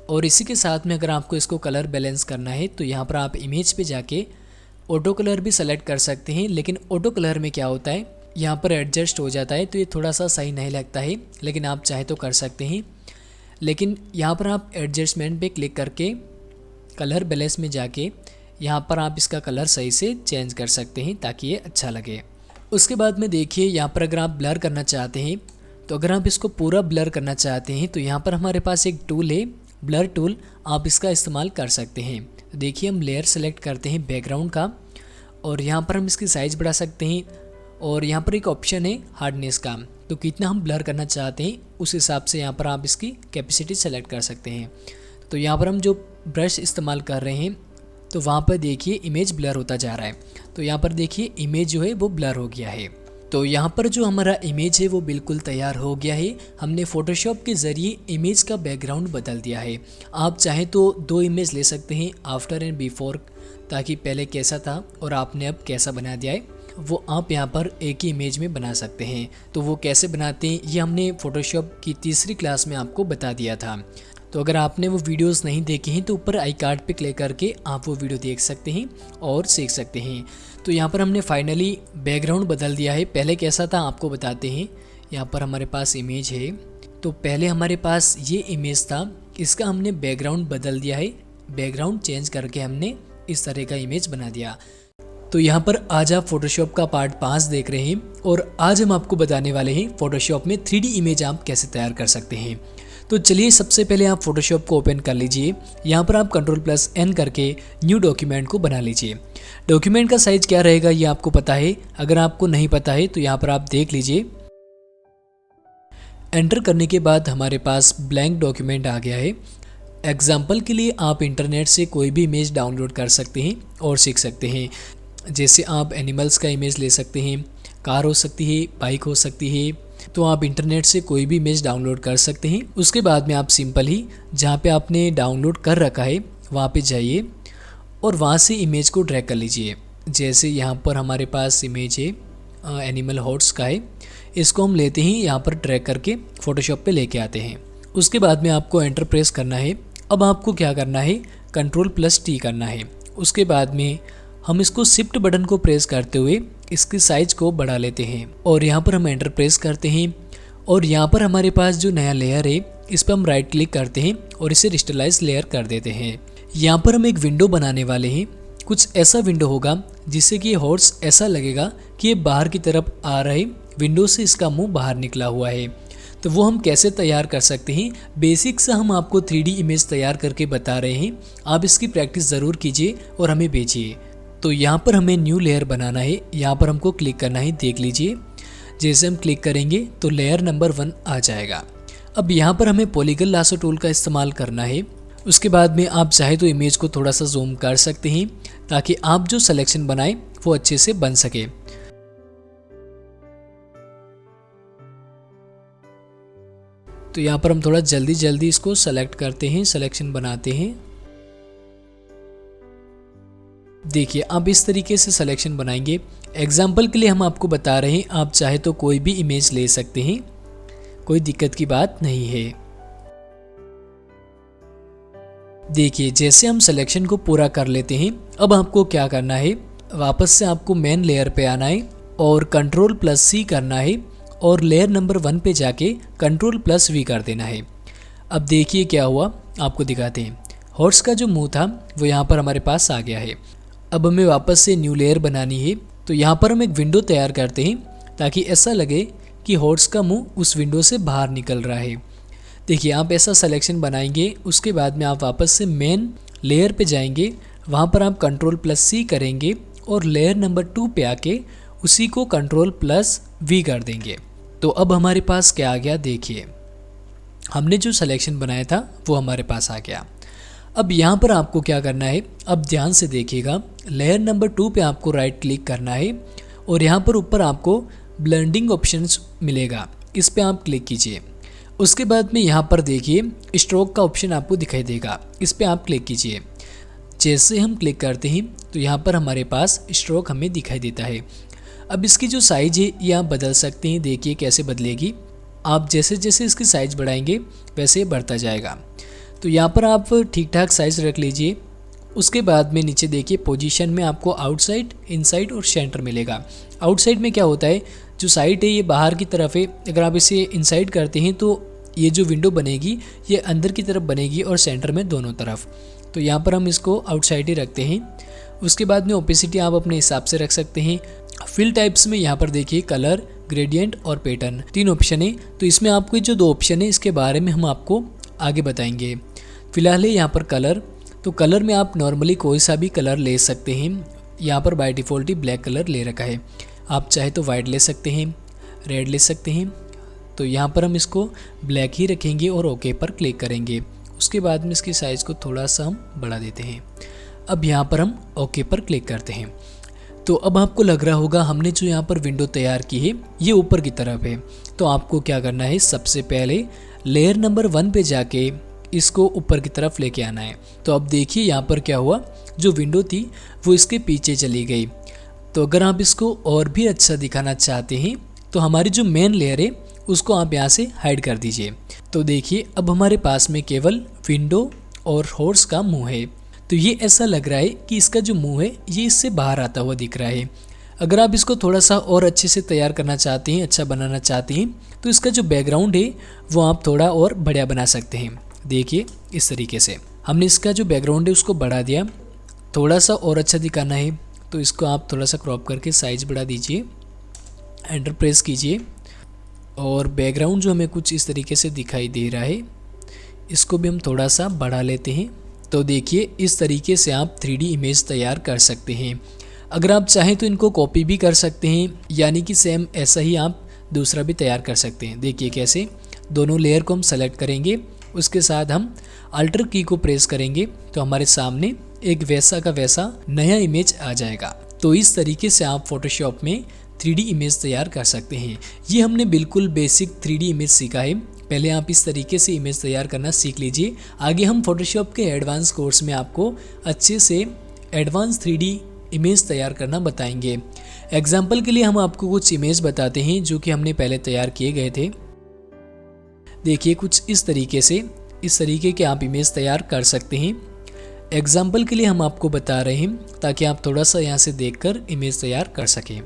और इसी के साथ में अगर आपको इसको कलर बैलेंस करना है तो यहाँ पर आप इमेज पे जाके ऑटो कलर भी सेलेक्ट कर सकते हैं। लेकिन ऑटो कलर में क्या होता है, यहाँ पर एडजस्ट हो जाता है, तो ये थोड़ा सा सही नहीं लगता है, लेकिन आप चाहे तो कर सकते हैं। लेकिन यहाँ पर आप एडजस्टमेंट पे क्लिक करके कलर बैलेंस में जाके यहाँ पर आप इसका कलर सही से चेंज कर सकते हैं ताकि ये अच्छा लगे। उसके बाद में देखिए यहाँ पर अगर आप ब्लर करना चाहते हैं, तो अगर आप इसको पूरा ब्लर करना चाहते हैं तो यहाँ पर हमारे पास एक टूल है ब्लर टूल, आप इसका इस्तेमाल कर सकते हैं। तो देखिए हम लेयर सेलेक्ट करते हैं बैकग्राउंड का और यहाँ पर हम इसकी साइज़ बढ़ा सकते हैं। और यहाँ पर एक ऑप्शन है हार्डनेस का, तो कितना हम ब्लर करना चाहते हैं उस हिसाब से यहाँ पर आप इसकी कैपेसिटी सेलेक्ट कर सकते हैं। तो यहाँ पर हम जो ब्रश इस्तेमाल कर रहे हैं तो वहाँ पर देखिए इमेज ब्लर होता जा रहा है। तो यहाँ पर देखिए इमेज जो है वो ब्लर हो गया है। तो यहाँ पर जो हमारा इमेज है वो बिल्कुल तैयार हो गया है। हमने फ़ोटोशॉप के ज़रिए इमेज का बैकग्राउंड बदल दिया है। आप चाहें तो 2 इमेज ले सकते हैं, आफ्टर एंड बिफोर, ताकि पहले कैसा था और आपने अब कैसा बना दिया है वो आप यहाँ पर एक ही इमेज में बना सकते हैं। तो वो कैसे बनाते हैं ये हमने फ़ोटोशॉप की तीसरी क्लास में आपको बता दिया था। तो अगर आपने वो वीडियोस नहीं देखे हैं तो ऊपर आई कार्ड पे क्लिक करके आप वो वीडियो देख सकते हैं और सीख सकते हैं। तो यहाँ पर हमने फाइनली बैकग्राउंड बदल दिया है। पहले कैसा था आपको बताते हैं। यहाँ पर हमारे पास इमेज है, तो पहले हमारे पास ये इमेज था, इसका हमने बैकग्राउंड बदल दिया है। बैकग्राउंड चेंज करके हमने इस तरह का इमेज बना दिया। तो यहाँ पर आज आप फोटोशॉप का पार्ट 5 देख रहे हैं और आज हम आपको बताने वाले हैं फोटोशॉप में 3D इमेज आप कैसे तैयार कर सकते हैं। तो चलिए सबसे पहले आप फोटोशॉप को ओपन कर लीजिए। यहाँ पर आप Ctrl+N करके न्यू डॉक्यूमेंट को बना लीजिए। डॉक्यूमेंट का साइज क्या रहेगा ये आपको पता है, अगर आपको नहीं पता है तो यहाँ पर आप देख लीजिए। एंटर करने के बाद हमारे पास ब्लैंक डॉक्यूमेंट आ गया है। एग्जाम्पल के लिए आप इंटरनेट से कोई भी इमेज डाउनलोड कर सकते हैं और सीख सकते हैं। जैसे आप एनिमल्स का इमेज ले सकते हैं, कार हो सकती है, बाइक हो सकती है। तो आप इंटरनेट से कोई भी इमेज डाउनलोड कर सकते हैं। उसके बाद में आप सिंपल ही जहाँ पे आपने डाउनलोड कर रखा है वहाँ पे जाइए और वहाँ से इमेज को ड्रैग कर लीजिए। जैसे यहाँ पर हमारे पास इमेज है एनिमल हॉर्स का है, इसको हम लेते हैं यहाँ पर ड्रैग करके फ़ोटोशॉप पे लेके आते हैं। उसके बाद में आपको एंटर प्रेस करना है। अब आपको क्या करना है, Ctrl+T करना है। उसके बाद में हम इसको शिफ्ट बटन को प्रेस करते हुए इसकी साइज को बढ़ा लेते हैं और यहाँ पर हम एंटर प्रेस करते हैं और यहाँ पर हमारे पास जो नया लेयर है इस पर हम राइट क्लिक करते हैं और इसे रिस्टलाइज लेयर कर देते हैं। यहाँ पर हम एक विंडो बनाने वाले हैं। कुछ ऐसा विंडो होगा जिससे कि हॉर्स ऐसा लगेगा कि ये बाहर की तरफ आ रहे, विंडो से इसका मुंह बाहर निकला हुआ है। तो वो हम कैसे तैयार कर सकते हैं, बेसिक से हम आपको 3D इमेज तैयार करके बता रहे हैं। आप इसकी प्रैक्टिस ज़रूर कीजिए और हमें भेजिए। तो यहाँ पर हमें न्यू लेयर बनाना है, यहाँ पर हमको क्लिक करना है। देख लीजिए जैसे हम क्लिक करेंगे तो लेयर नंबर 1 आ जाएगा। अब यहाँ पर हमें पॉलीगन लासो टूल का इस्तेमाल करना है। उसके बाद में आप चाहे तो इमेज को थोड़ा सा जूम कर सकते हैं ताकि आप जो सिलेक्शन बनाए वो अच्छे से बन सके। तो यहाँ पर हम थोड़ा जल्दी इसको सेलेक्ट करते हैं, सिलेक्शन बनाते हैं। देखिए अब इस तरीके से सिलेक्शन बनाएंगे। एग्जाम्पल के लिए हम आपको बता रहे हैं, आप चाहे तो कोई भी इमेज ले सकते हैं, कोई दिक्कत की बात नहीं है। देखिए जैसे हम सिलेक्शन को पूरा कर लेते हैं, अब आपको क्या करना है, वापस से आपको मेन लेयर पे आना है और Ctrl+C करना है और लेयर नंबर 1 पे जाके Ctrl+V कर देना है। अब देखिए क्या हुआ, आपको दिखाते हैं। हॉर्स का जो मुंह था वो यहाँ पर हमारे पास आ गया है। अब हमें वापस से न्यू लेयर बनानी है। तो यहाँ पर हम एक विंडो तैयार करते हैं ताकि ऐसा लगे कि हॉर्स का मुंह उस विंडो से बाहर निकल रहा है। देखिए आप ऐसा सिलेक्शन बनाएंगे। उसके बाद में आप वापस से मेन लेयर पे जाएंगे, वहाँ पर आप Ctrl+C करेंगे और लेयर नंबर 2 पे आके उसी को Ctrl+V कर देंगे। तो अब हमारे पास क्या आ गया, देखिए हमने जो सिलेक्शन बनाया था वो हमारे पास आ गया। अब यहाँ पर आपको क्या करना है, अब ध्यान से देखिएगा, लेयर नंबर 2 पे आपको राइट क्लिक करना है और यहाँ पर ऊपर आपको ब्लेंडिंग ऑप्शंस मिलेगा, इस पे आप क्लिक कीजिए। उसके बाद में यहाँ पर देखिए स्ट्रोक का ऑप्शन आपको दिखाई देगा, इस पे आप क्लिक कीजिए। जैसे हम क्लिक करते हैं तो यहाँ पर हमारे पास स्ट्रोक हमें दिखाई देता है। अब इसकी जो साइज़ है ये आप बदल सकते हैं। देखिए कैसे बदलेगी, आप जैसे जैसे इसकी साइज़ बढ़ाएंगे वैसे बढ़ता जाएगा। तो यहाँ पर आप ठीक ठाक साइज़ रख लीजिए। उसके बाद में नीचे देखिए पोजीशन में आपको आउटसाइड, इनसाइड और सेंटर मिलेगा। आउटसाइड में क्या होता है, जो साइड है ये बाहर की तरफ है, अगर आप इसे इनसाइड करते हैं तो ये जो विंडो बनेगी ये अंदर की तरफ बनेगी और सेंटर में दोनों तरफ। तो यहाँ पर हम इसको आउटसाइड ही रखते हैं। उसके बाद में ओपेसिटी आप अपने हिसाब से रख सकते हैं। फिल टाइप्स में यहाँ पर देखिए कलर, ग्रेडियंट और पैटर्न 3 ऑप्शन है। तो इसमें आपको जो 2 ऑप्शन है इसके बारे में हम आपको आगे बताएंगे। फिलहाल है यहाँ पर कलर, तो कलर में आप नॉर्मली कोई सा भी कलर ले सकते हैं। यहाँ पर by default he black colour ले रखा है, आप चाहे तो वाइट ले सकते हैं, रेड ले सकते हैं। तो यहाँ पर हम इसको ब्लैक ही रखेंगे और ओके पर क्लिक करेंगे। उसके बाद में इसकी साइज़ को थोड़ा सा हम बढ़ा देते हैं। अब यहाँ पर हम ओके पर क्लिक करते हैं। तो अब आपको लग रहा होगा हमने जो यहाँ पर विंडो तैयार की है ये ऊपर की तरफ है। तो आपको क्या करना है, सबसे पहले लेयर नंबर 1 पे जाके इसको ऊपर की तरफ लेके आना है। तो अब देखिए यहाँ पर क्या हुआ, जो विंडो थी वो इसके पीछे चली गई। तो अगर आप इसको और भी अच्छा दिखाना चाहते हैं तो हमारी जो मेन लेयर है उसको आप यहाँ से हाइड कर दीजिए। तो देखिए अब हमारे पास में केवल विंडो और हॉर्स का मुंह है। तो ये ऐसा लग रहा है कि इसका जो मुंह है ये इससे बाहर आता हुआ दिख रहा है। अगर आप इसको थोड़ा सा और अच्छे से तैयार करना चाहते हैं, अच्छा बनाना चाहते हैं, तो इसका जो बैकग्राउंड है वो आप थोड़ा और बढ़िया बना सकते हैं। देखिए इस तरीके से हमने इसका जो बैकग्राउंड है उसको बढ़ा दिया। थोड़ा सा और अच्छा दिखाना है तो इसको आप थोड़ा सा क्रॉप करके साइज बढ़ा दीजिए, एंटर प्रेस कीजिए और बैकग्राउंड जो हमें कुछ इस तरीके से दिखाई दे रहा है इसको भी हम थोड़ा सा बढ़ा लेते हैं। तो देखिए इस तरीके से आप 3D इमेज तैयार कर सकते हैं। अगर आप चाहें तो इनको कॉपी भी कर सकते हैं, यानी कि सेम ऐसा ही आप दूसरा भी तैयार कर सकते हैं। देखिए कैसे, दोनों लेयर को हम सेलेक्ट करेंगे उसके साथ हम अल्टर की को प्रेस करेंगे तो हमारे सामने एक वैसा का वैसा नया इमेज आ जाएगा। तो इस तरीके से आप फोटोशॉप में 3D इमेज तैयार कर सकते हैं। ये हमने बिल्कुल बेसिक 3D इमेज सीखा है। पहले आप इस तरीके से इमेज तैयार करना सीख लीजिए। आगे हम फोटोशॉप के एडवांस कोर्स में आपको अच्छे से एडवांस 3D इमेज तैयार करना बताएंगे। एग्जाम्पल के लिए हम आपको कुछ इमेज बताते हैं जो कि हमने पहले तैयार किए गए थे। देखिए कुछ इस तरीके के आप इमेज तैयार कर सकते हैं। एग्जाम्पल के लिए हम आपको बता रहे हैं ताकि आप थोड़ा सा यहाँ से देखकर इमेज तैयार कर सकें।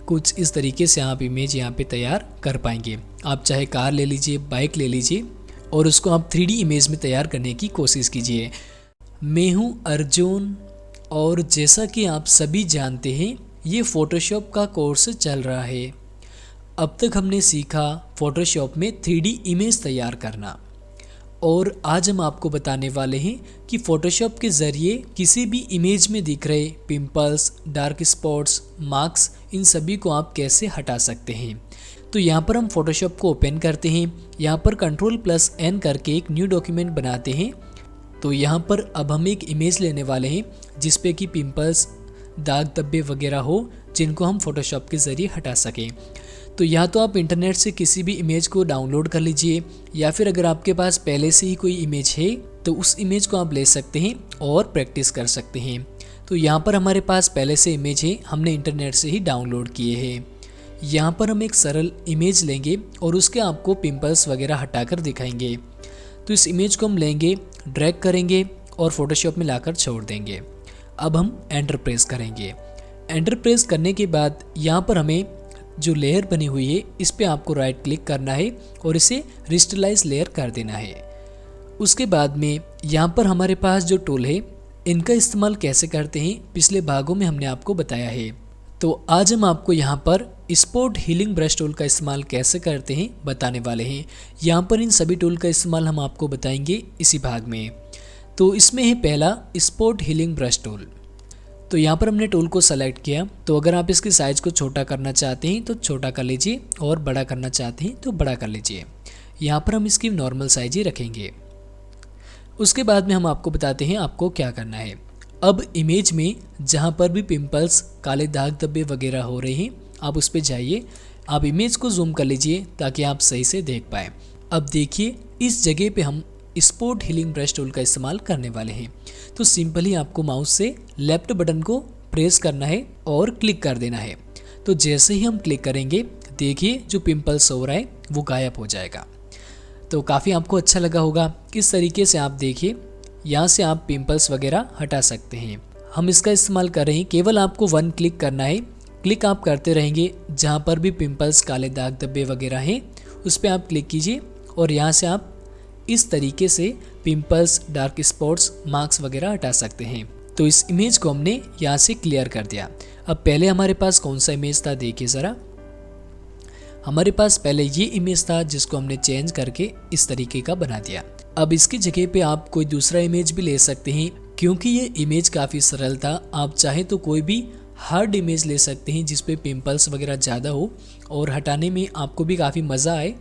कुछ इस तरीके से आप इमेज यहाँ पे तैयार कर पाएंगे। आप चाहे कार ले लीजिए, बाइक ले लीजिए और उसको आप 3D इमेज में तैयार करने की कोशिश कीजिए। मैं हूँ अर्जुन और जैसा कि आप सभी जानते हैं ये फ़ोटोशॉप का कोर्स चल रहा है। अब तक हमने सीखा फ़ोटोशॉप में 3D इमेज तैयार करना और आज हम आपको बताने वाले हैं कि फ़ोटोशॉप के ज़रिए किसी भी इमेज में दिख रहे पिंपल्स, डार्क स्पॉट्स, मार्क्स, इन सभी को आप कैसे हटा सकते हैं। तो यहाँ पर हम फ़ोटोशॉप को ओपन करते हैं। यहाँ पर Ctrl+N करके एक न्यू डॉक्यूमेंट बनाते हैं। तो यहाँ पर अब हम एक इमेज लेने वाले हैं जिस पे कि पिंपल्स, दाग धब्बे वगैरह हो जिनको हम फ़ोटोशॉप के ज़रिए हटा सकें। तो या तो आप इंटरनेट से किसी भी इमेज को डाउनलोड कर लीजिए या फिर अगर आपके पास पहले से ही कोई इमेज है तो उस इमेज को आप ले सकते हैं और प्रैक्टिस कर सकते हैं। तो यहाँ पर हमारे पास पहले से इमेज है, हमने इंटरनेट से ही डाउनलोड किए हैं। यहाँ पर हम एक सरल इमेज लेंगे और उसके आपको पिंपल्स वगैरह हटाकर दिखाएंगे। तो इस इमेज को हम लेंगे, ड्रैग करेंगे और फोटोशॉप में लाकर छोड़ देंगे। अब हम एंटर प्रेस करेंगे। एंटर प्रेस करने के बाद यहाँ पर हमें जो लेयर बनी हुई है इस पे आपको राइट क्लिक करना है और इसे रिस्टलाइज लेयर कर देना है। उसके बाद में यहाँ पर हमारे पास जो टूल है इनका इस्तेमाल कैसे करते हैं पिछले भागों में हमने आपको बताया है। तो आज हम आपको यहाँ पर स्पॉट हीलिंग ब्रश टूल का इस्तेमाल कैसे करते हैं बताने वाले हैं। यहाँ पर इन सभी टूल का इस्तेमाल हम आपको बताएंगे इसी भाग में। तो इसमें है पहला स्पॉट हीलिंग ब्रश टूल। तो यहाँ पर हमने टूल को सेलेक्ट किया। तो अगर आप इसके साइज़ को छोटा करना चाहते हैं तो छोटा कर लीजिए और बड़ा करना चाहते हैं तो बड़ा कर लीजिए। यहाँ पर हम इसकी नॉर्मल साइज ही रखेंगे। उसके बाद में हम आपको बताते हैं आपको क्या करना है। अब इमेज में जहाँ पर भी पिंपल्स, काले दाग धब्बे वगैरह हो रहे हैं आप उस पर जाइए। आप इमेज को जूम कर लीजिए ताकि आप सही से देख पाएँ। अब देखिए इस जगह पे हम स्पॉट हीलिंग ब्रश टूल का इस्तेमाल करने वाले हैं। तो सिंपली आपको माउस से लेफ्ट बटन को प्रेस करना है और क्लिक कर देना है। तो जैसे ही हम क्लिक करेंगे देखिए जो पिंपल्स हो रहा है वो गायब हो जाएगा। तो काफ़ी आपको अच्छा लगा होगा। किस तरीके से आप देखिए यहाँ से आप पिंपल्स वगैरह हटा सकते हैं। हम इसका इस्तेमाल कर रहे हैं, केवल आपको 1 क्लिक करना है। क्लिक आप करते रहेंगे, जहाँ पर भी पिंपल्स, काले दाग धब्बे वगैरह हैं उस पर आप क्लिक कीजिए और यहाँ से आप इस तरीके से पिंपल्स, डार्क स्पॉट्स, मार्क्स वगैरह हटा सकते हैं। तो इस इमेज को हमने यहाँ से क्लियर कर दिया। अब पहले हमारे पास कौन सा इमेज था देखिए ज़रा। हमारे पास पहले ये इमेज था जिसको हमने चेंज करके इस तरीके का बना दिया। अब इसकी जगह पे आप कोई दूसरा इमेज भी ले सकते हैं। क्योंकि ये इमेज काफ़ी सरल था, आप चाहे तो कोई भी हार्ड इमेज ले सकते हैं जिस पे पिंपल्स वगैरह ज़्यादा हो और हटाने में आपको भी काफ़ी मज़ा आए,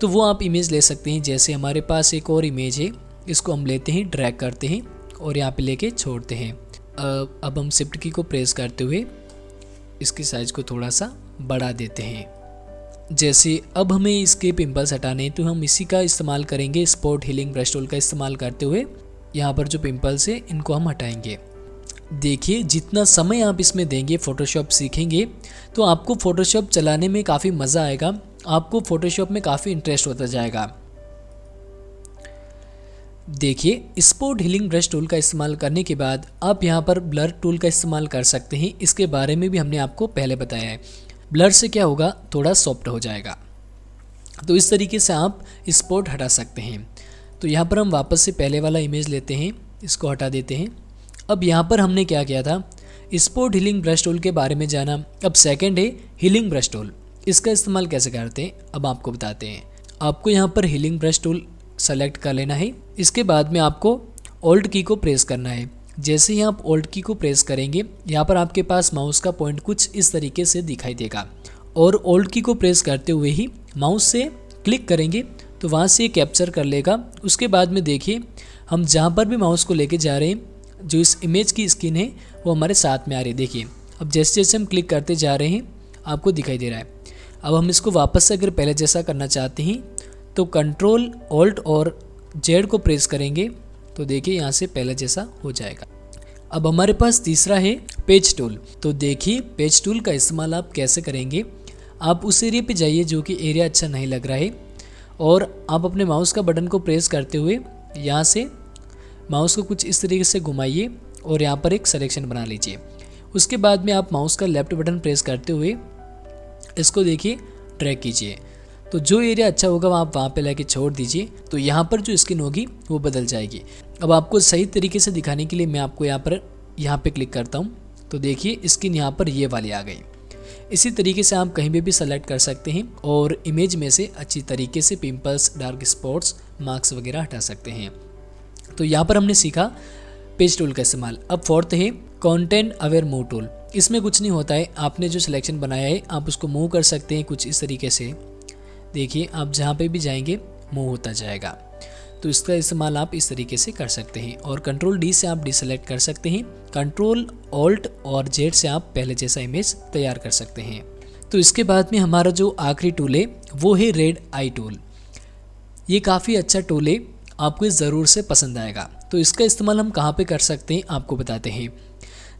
तो वो आप इमेज ले सकते हैं। जैसे हमारे पास एक और इमेज है, इसको हम लेते हैं, ड्रैग करते हैं और यहाँ पे लेके छोड़ते हैं। अब हम शिफ्ट की को प्रेस करते हुए इसकी साइज़ को थोड़ा सा बढ़ा देते हैं। जैसे अब हमें इसके पिंपल्स हटाने हैं तो हम इसी का इस्तेमाल करेंगे, स्पॉट हीलिंग ब्रश टूल का इस्तेमाल करते हुए यहाँ पर जो पिंपल्स है इनको हम हटाएंगे। देखिए जितना समय आप इसमें देंगे, फ़ोटोशॉप सीखेंगे तो आपको फ़ोटोशॉप चलाने में काफ़ी मज़ा आएगा, आपको फ़ोटोशॉप में काफ़ी इंटरेस्ट होता जाएगा। देखिए स्पॉट हीलिंग ब्रश टूल का इस्तेमाल करने के बाद आप यहाँ पर ब्लर टूल का इस्तेमाल कर सकते हैं। इसके बारे में भी हमने आपको पहले बताया है। ब्लर से क्या होगा, थोड़ा सॉफ्ट हो जाएगा। तो इस तरीके से आप स्पॉट हटा सकते हैं। तो यहाँ पर हम वापस से पहले वाला इमेज लेते हैं, इसको हटा देते हैं। अब यहाँ पर हमने क्या किया था, स्पॉट हीलिंग ब्रश टूल के बारे में जाना। अब सेकंड है हीलिंग ब्रश टूल, इसका इस्तेमाल कैसे करते हैं अब आपको बताते हैं। आपको यहाँ पर हीलिंग ब्रश टूल सेलेक्ट कर लेना है। इसके बाद में आपको ऑल्ट की को प्रेस करना है। जैसे ही आप ऑल्ट की को प्रेस करेंगे यहाँ पर आपके पास माउस का पॉइंट कुछ इस तरीके से दिखाई देगा और ऑल्ट की को प्रेस करते हुए ही माउस से क्लिक करेंगे तो वहाँ से ये कैप्चर कर लेगा। उसके बाद में देखिए हम जहाँ पर भी माउस को लेके जा रहे हैं, जो इस इमेज की स्किन है वो हमारे साथ में आ रही है। देखिए अब जैसे जैसे हम क्लिक करते जा रहे हैं आपको दिखाई दे रहा है। अब हम इसको वापस से अगर पहले जैसा करना चाहते हैं तो कंट्रोल ऑल्ट और जेड को प्रेस करेंगे तो देखिए यहाँ से पहले जैसा हो जाएगा। अब हमारे पास तीसरा है पेज टूल। तो देखिए पेज टूल का इस्तेमाल आप कैसे करेंगे। आप उस एरिया पे जाइए जो कि एरिया अच्छा नहीं लग रहा है और आप अपने माउस का बटन को प्रेस करते हुए यहाँ से माउस को कुछ इस तरीके से घुमाइए और यहाँ पर एक सिलेक्शन बना लीजिए। उसके बाद में आप माउस का लेफ्ट बटन प्रेस करते हुए इसको देखिए ड्रैग कीजिए। तो जो एरिया अच्छा होगा आप वहाँ पे लेके छोड़ दीजिए। तो यहाँ पर जो स्किन होगी वो बदल जाएगी। अब आपको सही तरीके से दिखाने के लिए मैं आपको यहाँ पे क्लिक करता हूँ। तो देखिए स्किन यहाँ पर ये वाली आ गई। इसी तरीके से आप कहीं भी सेलेक्ट कर सकते हैं और इमेज में से अच्छी तरीके से पिंपल्स, डार्क स्पॉट्स, मार्क्स वगैरह हटा सकते हैं। तो यहाँ पर हमने सीखा पेज टूल का इस्तेमाल। अब फोर्थ है कंटेंट अवेयर मूव टूल। इसमें कुछ नहीं होता है, आपने जो सिलेक्शन बनाया है आप उसको मूव कर सकते हैं कुछ इस तरीके से। देखिए आप जहाँ पे भी जाएंगे मूव होता जाएगा। तो इसका इस्तेमाल आप इस तरीके से कर सकते हैं और कंट्रोल डी से आप डिसेलेक्ट कर सकते हैं। कंट्रोल ऑल्ट और जेड से आप पहले जैसा इमेज तैयार कर सकते हैं। तो इसके बाद में हमारा जो आखिरी टूल है वो है रेड आई टूल। ये काफ़ी अच्छा टूल है, आपको ये ज़रूर से पसंद आएगा। तो इसका इस्तेमाल हम कहाँ पे कर सकते हैं आपको बताते हैं।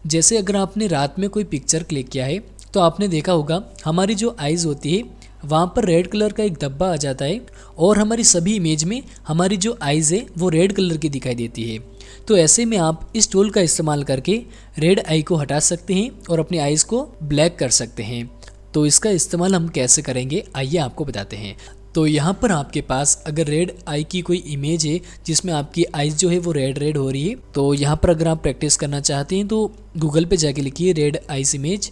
जैसे अगर आपने रात में कोई पिक्चर क्लिक किया है तो आपने देखा होगा हमारी जो आइज़ होती है वहाँ पर रेड कलर का एक धब्बा आ जाता है और हमारी सभी इमेज में हमारी जो आइज़ है वो रेड कलर की दिखाई देती है। तो ऐसे में आप इस टूल का इस्तेमाल करके रेड आई को हटा सकते हैं और अपनी आइज़ को ब्लैक कर सकते हैं। तो इसका इस्तेमाल हम कैसे करेंगे आइए आपको बताते हैं। तो यहाँ पर आपके पास अगर रेड आई की कोई इमेज है जिसमें आपकी आइज़ जो है वो रेड हो रही है, तो यहाँ पर अगर आप प्रैक्टिस करना चाहते हैं तो गूगल पे जाके लिखिए रेड आइज़ इमेज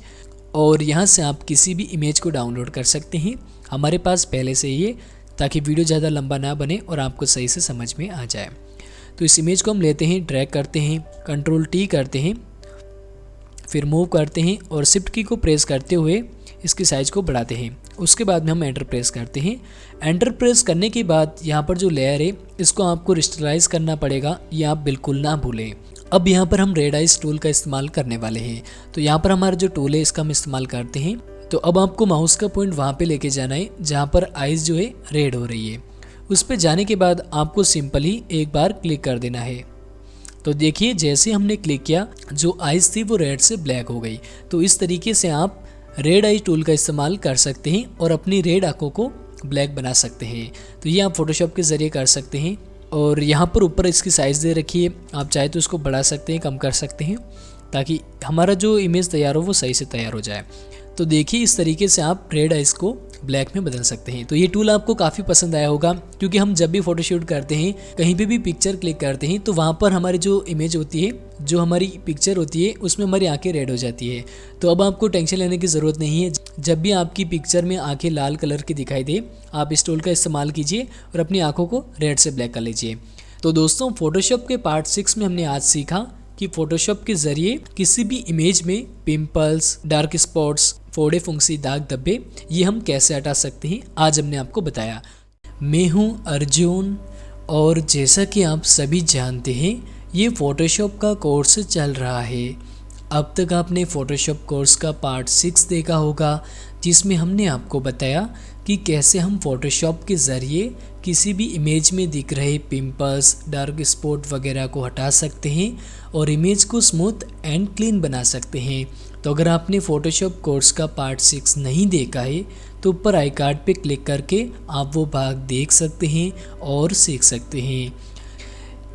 और यहाँ से आप किसी भी इमेज को डाउनलोड कर सकते हैं। हमारे पास पहले से ही है ताकि वीडियो ज़्यादा लंबा ना बने और आपको सही से समझ में आ जाए। तो इस इमेज को हम लेते हैं, ड्रैग करते हैं, कंट्रोल टी करते हैं, फिर मूव करते हैं और शिफ्ट की को प्रेस करते हुए इसकी साइज़ को बढ़ाते हैं। उसके बाद में हम एंटर प्रेस करते हैं। एंटर प्रेस करने के बाद यहाँ पर जो लेयर है इसको आपको रेस्टराइज करना पड़ेगा, ये आप बिल्कुल ना भूलें। अब यहाँ पर हम रेड आइज टूल का इस्तेमाल करने वाले हैं। तो यहाँ पर हमारा जो टूल है इसका हम इस्तेमाल करते हैं। तो अब आपको माउस का पॉइंट वहाँ पे लेके जाना है जहाँ पर आइज़ जो है रेड हो रही है। उस पर जाने के बाद आपको सिंपली एक बार क्लिक कर देना है। तो देखिए जैसे हमने क्लिक किया जो आइज़ थी वो रेड से ब्लैक हो गई। तो इस तरीके से आप रेड आई टूल का इस्तेमाल कर सकते हैं और अपनी रेड आंखों को ब्लैक बना सकते हैं। तो ये आप फोटोशॉप के ज़रिए कर सकते हैं। और यहाँ पर ऊपर इसकी साइज़ दे रखी है, आप चाहे तो इसको बढ़ा सकते हैं, कम कर सकते हैं ताकि हमारा जो इमेज तैयार हो वो सही से तैयार हो जाए। तो देखिए इस तरीके से आप रेड आइज़ को ब्लैक में बदल सकते हैं। तो ये टूल आपको काफ़ी पसंद आया होगा क्योंकि हम जब भी फोटोशूट करते हैं, कहीं पे भी पिक्चर क्लिक करते हैं तो वहाँ पर हमारी जो इमेज होती है, जो हमारी पिक्चर होती है उसमें हमारी आंखें रेड हो जाती है। तो अब आपको टेंशन लेने की ज़रूरत नहीं है। जब भी आपकी पिक्चर में आंखें लाल कलर की दिखाई दे आप इस टूल का इस्तेमाल कीजिए और अपनी आँखों को रेड से ब्लैक कर लीजिए। तो दोस्तों फोटोशॉप के पार्ट 6 में हमने आज सीखा कि फोटोशॉप के ज़रिए किसी भी इमेज में पिंपल्स, डार्क स्पॉट्स, फोड़े फुंसी, दाग धब्बे ये हम कैसे हटा सकते हैं आज हमने आपको बताया। मैं हूं अर्जुन और जैसा कि आप सभी जानते हैं ये फ़ोटोशॉप का कोर्स चल रहा है। अब तक आपने फ़ोटोशॉप कोर्स का पार्ट 6 देखा होगा जिसमें हमने आपको बताया कि कैसे हम फ़ोटोशॉप के ज़रिए किसी भी इमेज में दिख रहे पिंपल्स, डार्क स्पॉट वगैरह को हटा सकते हैं और इमेज को स्मूथ एंड क्लीन बना सकते हैं। तो अगर आपने फ़ोटोशॉप कोर्स का पार्ट 6 नहीं देखा है तो ऊपर आई कार्ड पे क्लिक करके आप वो भाग देख सकते हैं और सीख सकते हैं।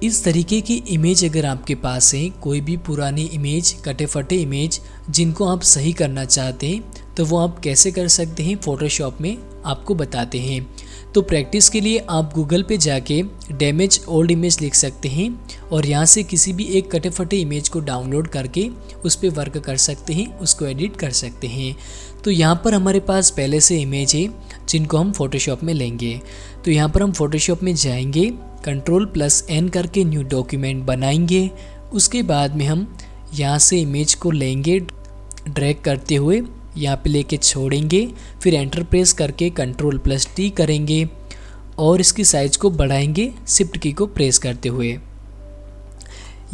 इस तरीके की इमेज अगर आपके पास है, कोई भी पुरानी इमेज, कटे फटे इमेज जिनको आप सही करना चाहते हैं तो वो आप कैसे कर सकते हैं फ़ोटोशॉप में आपको बताते हैं। तो प्रैक्टिस के लिए आप गूगल पे जाके डैमेज ओल्ड इमेज लिख सकते हैं और यहाँ से किसी भी एक कटे फटे इमेज को डाउनलोड करके उस पर वर्क कर सकते हैं, उसको एडिट कर सकते हैं। तो यहाँ पर हमारे पास पहले से इमेज है जिनको हम फ़ोटोशॉप में लेंगे। तो यहाँ पर हम फ़ोटोशॉप में जाएंगे, Ctrl+N करके न्यू डॉक्यूमेंट बनाएंगे। उसके बाद में हम यहाँ से इमेज को लेंगे, ड्रैग करते हुए यहाँ पे लेके छोड़ेंगे, फिर एंटर प्रेस करके Ctrl+T करेंगे और इसकी साइज को बढ़ाएंगे शिफ्ट की को प्रेस करते हुए।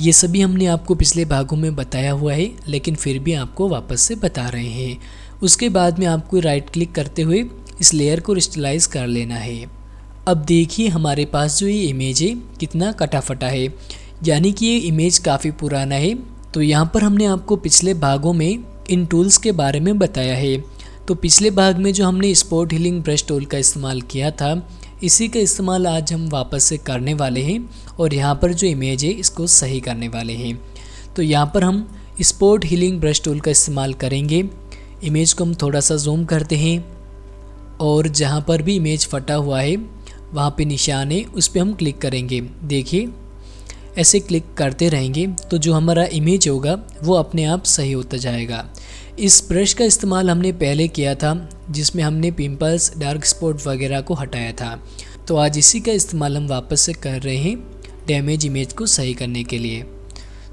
ये सभी हमने आपको पिछले भागों में बताया हुआ है, लेकिन फिर भी आपको वापस से बता रहे हैं। उसके बाद में आपको राइट क्लिक करते हुए इस लेयर को रिस्टलाइज कर लेना है। अब देखिए हमारे पास जो ये इमेज है कितना कटा फटा है, यानी कि ये इमेज काफ़ी पुराना है। तो यहाँ पर हमने आपको पिछले भागों में इन टूल्स के बारे में बताया है। तो पिछले भाग में जो हमने स्पॉट हीलिंग ब्रश टूल का इस्तेमाल किया था, इसी का इस्तेमाल आज हम वापस से करने वाले हैं और यहाँ पर जो इमेज है इसको सही करने वाले हैं। तो यहाँ पर हम स्पॉट हीलिंग ब्रश टूल का इस्तेमाल करेंगे। इमेज को हम थोड़ा सा जूम करते हैं और जहाँ पर भी इमेज फटा हुआ है वहाँ पे निशान है, उस पर हम क्लिक करेंगे। देखिए ऐसे क्लिक करते रहेंगे तो जो हमारा इमेज होगा वो अपने आप सही होता जाएगा। इस ब्रश का इस्तेमाल हमने पहले किया था जिसमें हमने पिंपल्स, डार्क स्पॉट वगैरह को हटाया था। तो आज इसी का इस्तेमाल हम वापस से कर रहे हैं डैमेज इमेज को सही करने के लिए।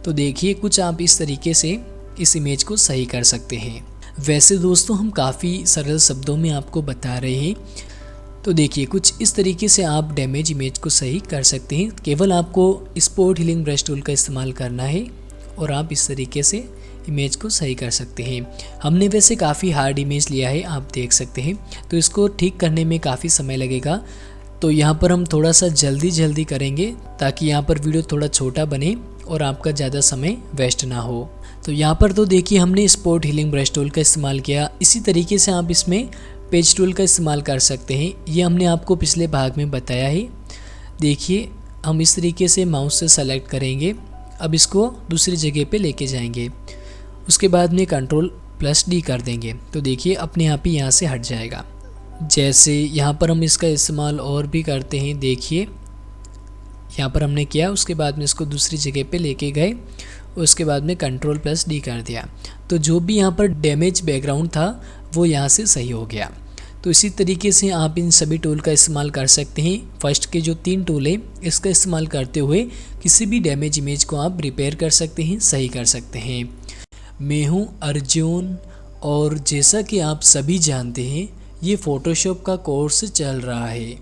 तो देखिए कुछ आप इस तरीके से इस इमेज को सही कर सकते हैं। वैसे दोस्तों हम काफ़ी सरल शब्दों में आपको बता रहे हैं। तो देखिए कुछ इस तरीके से आप डैमेज इमेज को सही कर सकते हैं। केवल आपको स्पॉट हीलिंग ब्रश टूल का इस्तेमाल करना है और आप इस तरीके से इमेज को सही कर सकते हैं। हमने वैसे काफ़ी हार्ड इमेज लिया है, आप देख सकते हैं, तो इसको ठीक करने में काफ़ी समय लगेगा। तो यहाँ पर हम थोड़ा सा जल्दी करेंगे ताकि यहाँ पर वीडियो थोड़ा छोटा बने और आपका ज़्यादा समय वेस्ट ना हो। तो यहाँ पर तो देखिए हमने स्पॉट हीलिंग ब्रश टूल का इस्तेमाल किया। इसी तरीके से आप इसमें पेज टूल का इस्तेमाल कर सकते हैं। ये हमने आपको पिछले भाग में बताया है। देखिए हम इस तरीके से माउस से सेलेक्ट करेंगे। अब इसको दूसरी जगह पे लेके जाएंगे। उसके बाद में Ctrl+D कर देंगे तो देखिए अपने आप ही यहाँ से हट जाएगा। जैसे यहाँ पर हम इसका इस्तेमाल और भी करते हैं। देखिए यहाँ पर हमने किया, उसके बाद में इसको दूसरी जगह पे लेके गए, उसके बाद में Ctrl+D कर दिया तो जो भी यहाँ पर डैमेज बैकग्राउंड था वो यहाँ से सही हो गया। तो इसी तरीके से आप इन सभी टूल का इस्तेमाल कर सकते हैं। फर्स्ट के जो 3 टूल हैं इसका इस्तेमाल करते हुए किसी भी डैमेज इमेज को आप रिपेयर कर सकते हैं, सही कर सकते हैं। मैं हूँ अर्जुन और जैसा कि आप सभी जानते हैं ये फ़ोटोशॉप का कोर्स चल रहा है।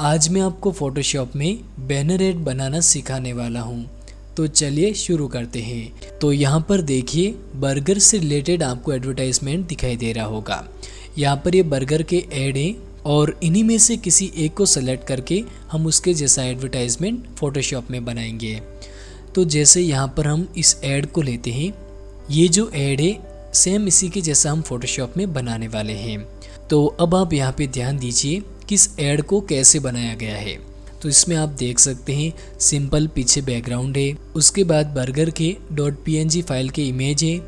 आज मैं आपको फ़ोटोशॉप में बैनर एड बनाना सिखाने वाला हूँ। तो चलिए शुरू करते हैं। तो यहाँ पर देखिए बर्गर से रिलेटेड आपको एडवर्टाइजमेंट दिखाई दे रहा होगा। यहाँ पर ये बर्गर के ऐड हैं और इन्हीं में से किसी एक को सेलेक्ट करके हम उसके जैसा एडवर्टाइजमेंट फ़ोटोशॉप में बनाएंगे। तो जैसे यहाँ पर हम इस ऐड को लेते हैं, ये जो ऐड है सेम इसी के जैसा हम फ़ोटोशॉप में बनाने वाले हैं। तो अब आप यहाँ पे ध्यान दीजिए कि इस ऐड को कैसे बनाया गया है। तो इसमें आप देख सकते हैं सिंपल पीछे बैकग्राउंड है, उसके बाद बर्गर के .png फाइल के इमेज है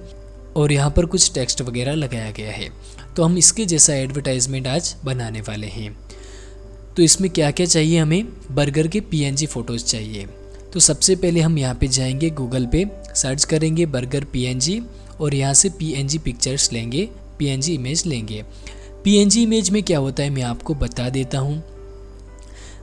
और यहाँ पर कुछ टेक्स्ट वगैरह लगाया गया है। तो हम इसके जैसा एडवर्टाइजमेंट आज बनाने वाले हैं। तो इसमें क्या क्या चाहिए, हमें बर्गर के PNG फ़ोटोज़ चाहिए। तो सबसे पहले हम यहाँ पे जाएंगे, गूगल पे सर्च करेंगे बर्गर PNG और यहाँ से PNG पिक्चर्स लेंगे, PNG इमेज लेंगे। PNG इमेज में क्या होता है मैं आपको बता देता हूँ।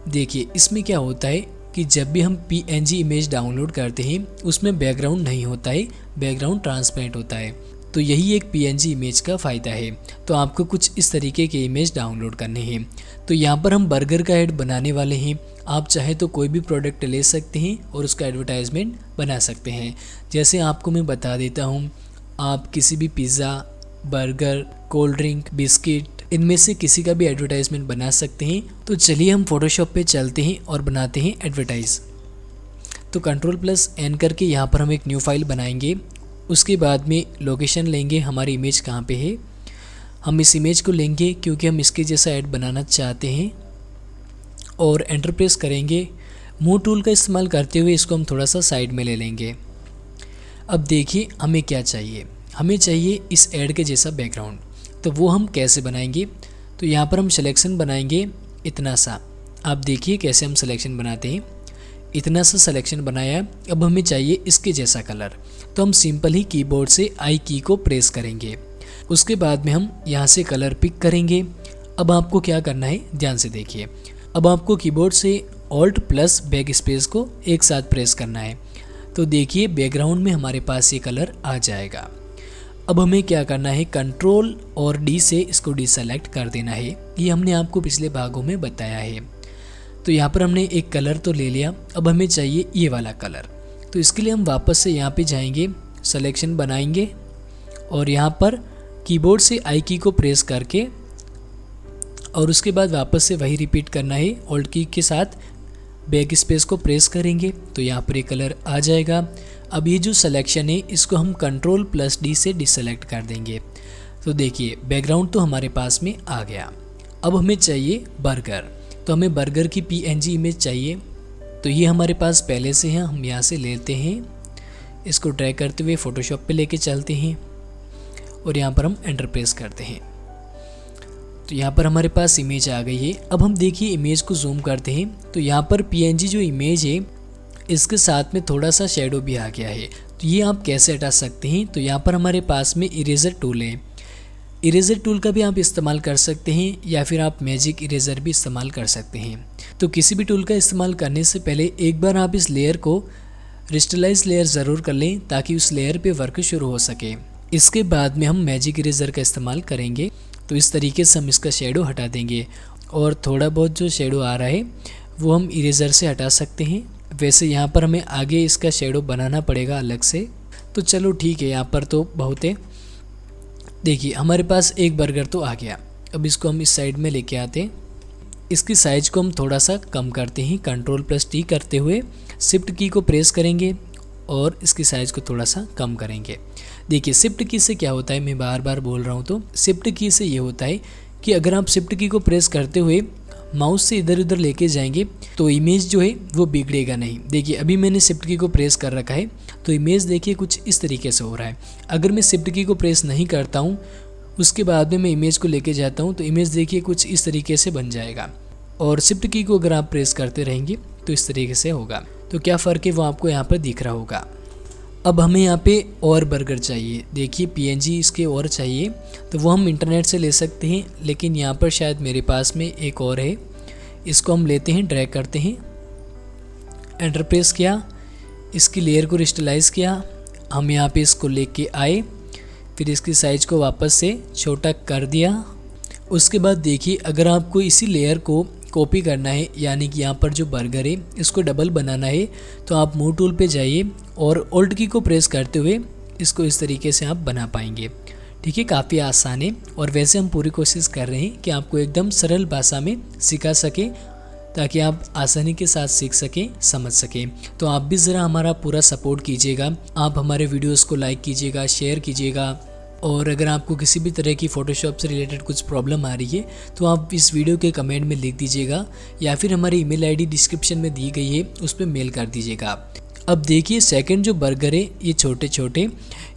देखिए इसमें क्या होता है कि जब भी हम PNG इमेज डाउनलोड करते हैं उसमें बैकग्राउंड नहीं होता है, बैकग्राउंड ट्रांसपेरेंट होता है। तो यही एक PNG इमेज का फ़ायदा है। तो आपको कुछ इस तरीके के इमेज डाउनलोड करने हैं। तो यहाँ पर हम बर्गर का ऐड बनाने वाले हैं। आप चाहे तो कोई भी प्रोडक्ट ले सकते हैं और उसका एडवर्टाइजमेंट बना सकते हैं। जैसे आपको मैं बता देता हूँ, आप किसी भी pizza, burger, cold drink, biscuit, इनमें से किसी का भी एडवर्टाइजमेंट बना सकते हैं। तो चलिए हम फोटोशॉप पे चलते हैं और बनाते हैं एडवर्टाइज। तो Ctrl+N करके यहाँ पर हम एक न्यू फाइल बनाएंगे। उसके बाद में लोकेशन लेंगे, हमारी इमेज कहाँ पे है। हम इस इमेज को लेंगे क्योंकि हम इसके जैसा ऐड बनाना चाहते हैं और एंटर प्रेस करेंगे। मूव टूल का इस्तेमाल करते हुए इसको हम थोड़ा सा साइड में ले लेंगे। अब देखिए हमें क्या चाहिए, हमें चाहिए इस ऐड के जैसा बैकग्राउंड। तो वो हम कैसे बनाएंगे, तो यहाँ पर हम सिलेक्शन बनाएंगे इतना सा। आप देखिए कैसे हम सिलेक्शन बनाते हैं। इतना सा सिलेक्शन बनाया, अब हमें चाहिए इसके जैसा कलर। तो हम सिंपल ही कीबोर्ड से आई की को प्रेस करेंगे। उसके बाद में हम यहाँ से कलर पिक करेंगे। अब आपको क्या करना है ध्यान से देखिए। अब आपको कीबोर्ड से Alt+ बैक स्पेस को एक साथ प्रेस करना है। तो देखिए बैकग्राउंड में हमारे पास ये कलर आ जाएगा। अब हमें क्या करना है, Ctrl और D से इसको डिसेलेक्ट कर देना है। ये हमने आपको पिछले भागों में बताया है। तो यहाँ पर हमने एक कलर तो ले लिया, अब हमें चाहिए ये वाला कलर। तो इसके लिए हम वापस से यहाँ पे जाएंगे, सिलेक्शन बनाएंगे और यहाँ पर कीबोर्ड से आई की को प्रेस करके और उसके बाद वापस से वही रिपीट करना है, ऑल्ट की के साथ बैक स्पेस को प्रेस करेंगे तो यहाँ पर ये कलर आ जाएगा। अब ये जो सिलेक्शन है इसको हम Ctrl+D से डिसेलेक्ट कर देंगे। तो देखिए बैकग्राउंड तो हमारे पास में आ गया। अब हमें चाहिए बर्गर, तो हमें बर्गर की PNG इमेज चाहिए। तो ये हमारे पास पहले से है, हम यहाँ से लेते हैं, इसको ड्रैग करते हुए फ़ोटोशॉप पे लेके चलते हैं और यहाँ पर हम एंटर प्रेस करते हैं। तो यहाँ पर हमारे पास इमेज आ गई है। अब हम देखिए इमेज को जूम करते हैं तो यहाँ पर PNG जो इमेज है इसके साथ में थोड़ा सा शेडो भी आ गया है। तो ये आप कैसे हटा सकते हैं, तो यहाँ पर हमारे पास में इरेजर टूल है। इरेजर टूल का भी आप इस्तेमाल कर सकते हैं या फिर आप मैजिक इरेजर भी इस्तेमाल कर सकते हैं। तो किसी भी टूल का इस्तेमाल करने से पहले एक बार आप इस लेयर को क्रिस्टलाइज लेयर ज़रूर कर लें ताकि उस लेयर पे वर्क शुरू हो सके। इसके बाद में हम मैजिक इरेजर का इस्तेमाल करेंगे। तो इस तरीके से हम इसका शेडो हटा देंगे और थोड़ा बहुत जो शेडो आ रहा है वो हम इरेजर से हटा सकते हैं। वैसे यहाँ पर हमें आगे इसका शेडो बनाना पड़ेगा अलग से। तो चलो ठीक है, यहाँ पर तो बहुत है। देखिए हमारे पास एक बर्गर तो आ गया। अब इसको हम इस साइड में लेके आते हैं, इसकी साइज को हम थोड़ा सा कम करते हैं। Ctrl+T करते हुए शिफ्ट की को प्रेस करेंगे और इसकी साइज़ को थोड़ा सा कम करेंगे। देखिए शिफ्ट की से क्या होता है, मैं बार बार बोल रहा हूँ, तो शिफ्ट की से ये होता है कि अगर आप शिफ्ट की को प्रेस करते हुए माउस से इधर उधर लेके जाएंगे तो इमेज जो है वो बिगड़ेगा नहीं। देखिए अभी मैंने शिफ्ट की को प्रेस कर रखा है तो इमेज देखिए कुछ इस तरीके से हो रहा है। अगर मैं शिफ्ट की को प्रेस नहीं करता हूँ उसके बाद में मैं इमेज को लेके जाता हूँ तो इमेज देखिए कुछ इस तरीके से बन जाएगा। और शिफ्ट की को अगर आप प्रेस करते रहेंगे तो इस तरीके से होगा। तो क्या फ़र्क है वो आपको यहाँ पर दिख रहा होगा। अब हमें यहाँ पे और बर्गर चाहिए। देखिए PNG इसके और चाहिए तो वो हम इंटरनेट से ले सकते हैं, लेकिन यहाँ पर शायद मेरे पास में एक और है। इसको हम लेते हैं, ड्रैग करते हैं, एंटर प्रेस किया, इसकी लेयर को क्रिस्टलाइज किया, हम यहाँ पे इसको लेके आए, फिर इसकी साइज़ को वापस से छोटा कर दिया। उसके बाद देखिए अगर आपको इसी लेयर को कॉपी करना है, यानी कि यहाँ पर जो बर्गर है इसको डबल बनाना है, तो आप मूव टूल पे जाइए और ऑल्ट की को प्रेस करते हुए इसको इस तरीके से आप बना पाएंगे। ठीक है, काफ़ी आसान है और वैसे हम पूरी कोशिश कर रहे हैं कि आपको एकदम सरल भाषा में सिखा सके ताकि आप आसानी के साथ सीख सकें, समझ सकें। तो आप भी ज़रा हमारा पूरा सपोर्ट कीजिएगा। आप हमारे वीडियोज़ को लाइक कीजिएगा, शेयर कीजिएगा और अगर आपको किसी भी तरह की फ़ोटोशॉप से रिलेटेड कुछ प्रॉब्लम आ रही है तो आप इस वीडियो के कमेंट में लिख दीजिएगा या फिर हमारी ईमेल आईडी डिस्क्रिप्शन में दी गई है उस पर मेल कर दीजिएगा। अब देखिए सेकंड जो बर्गर है ये छोटे छोटे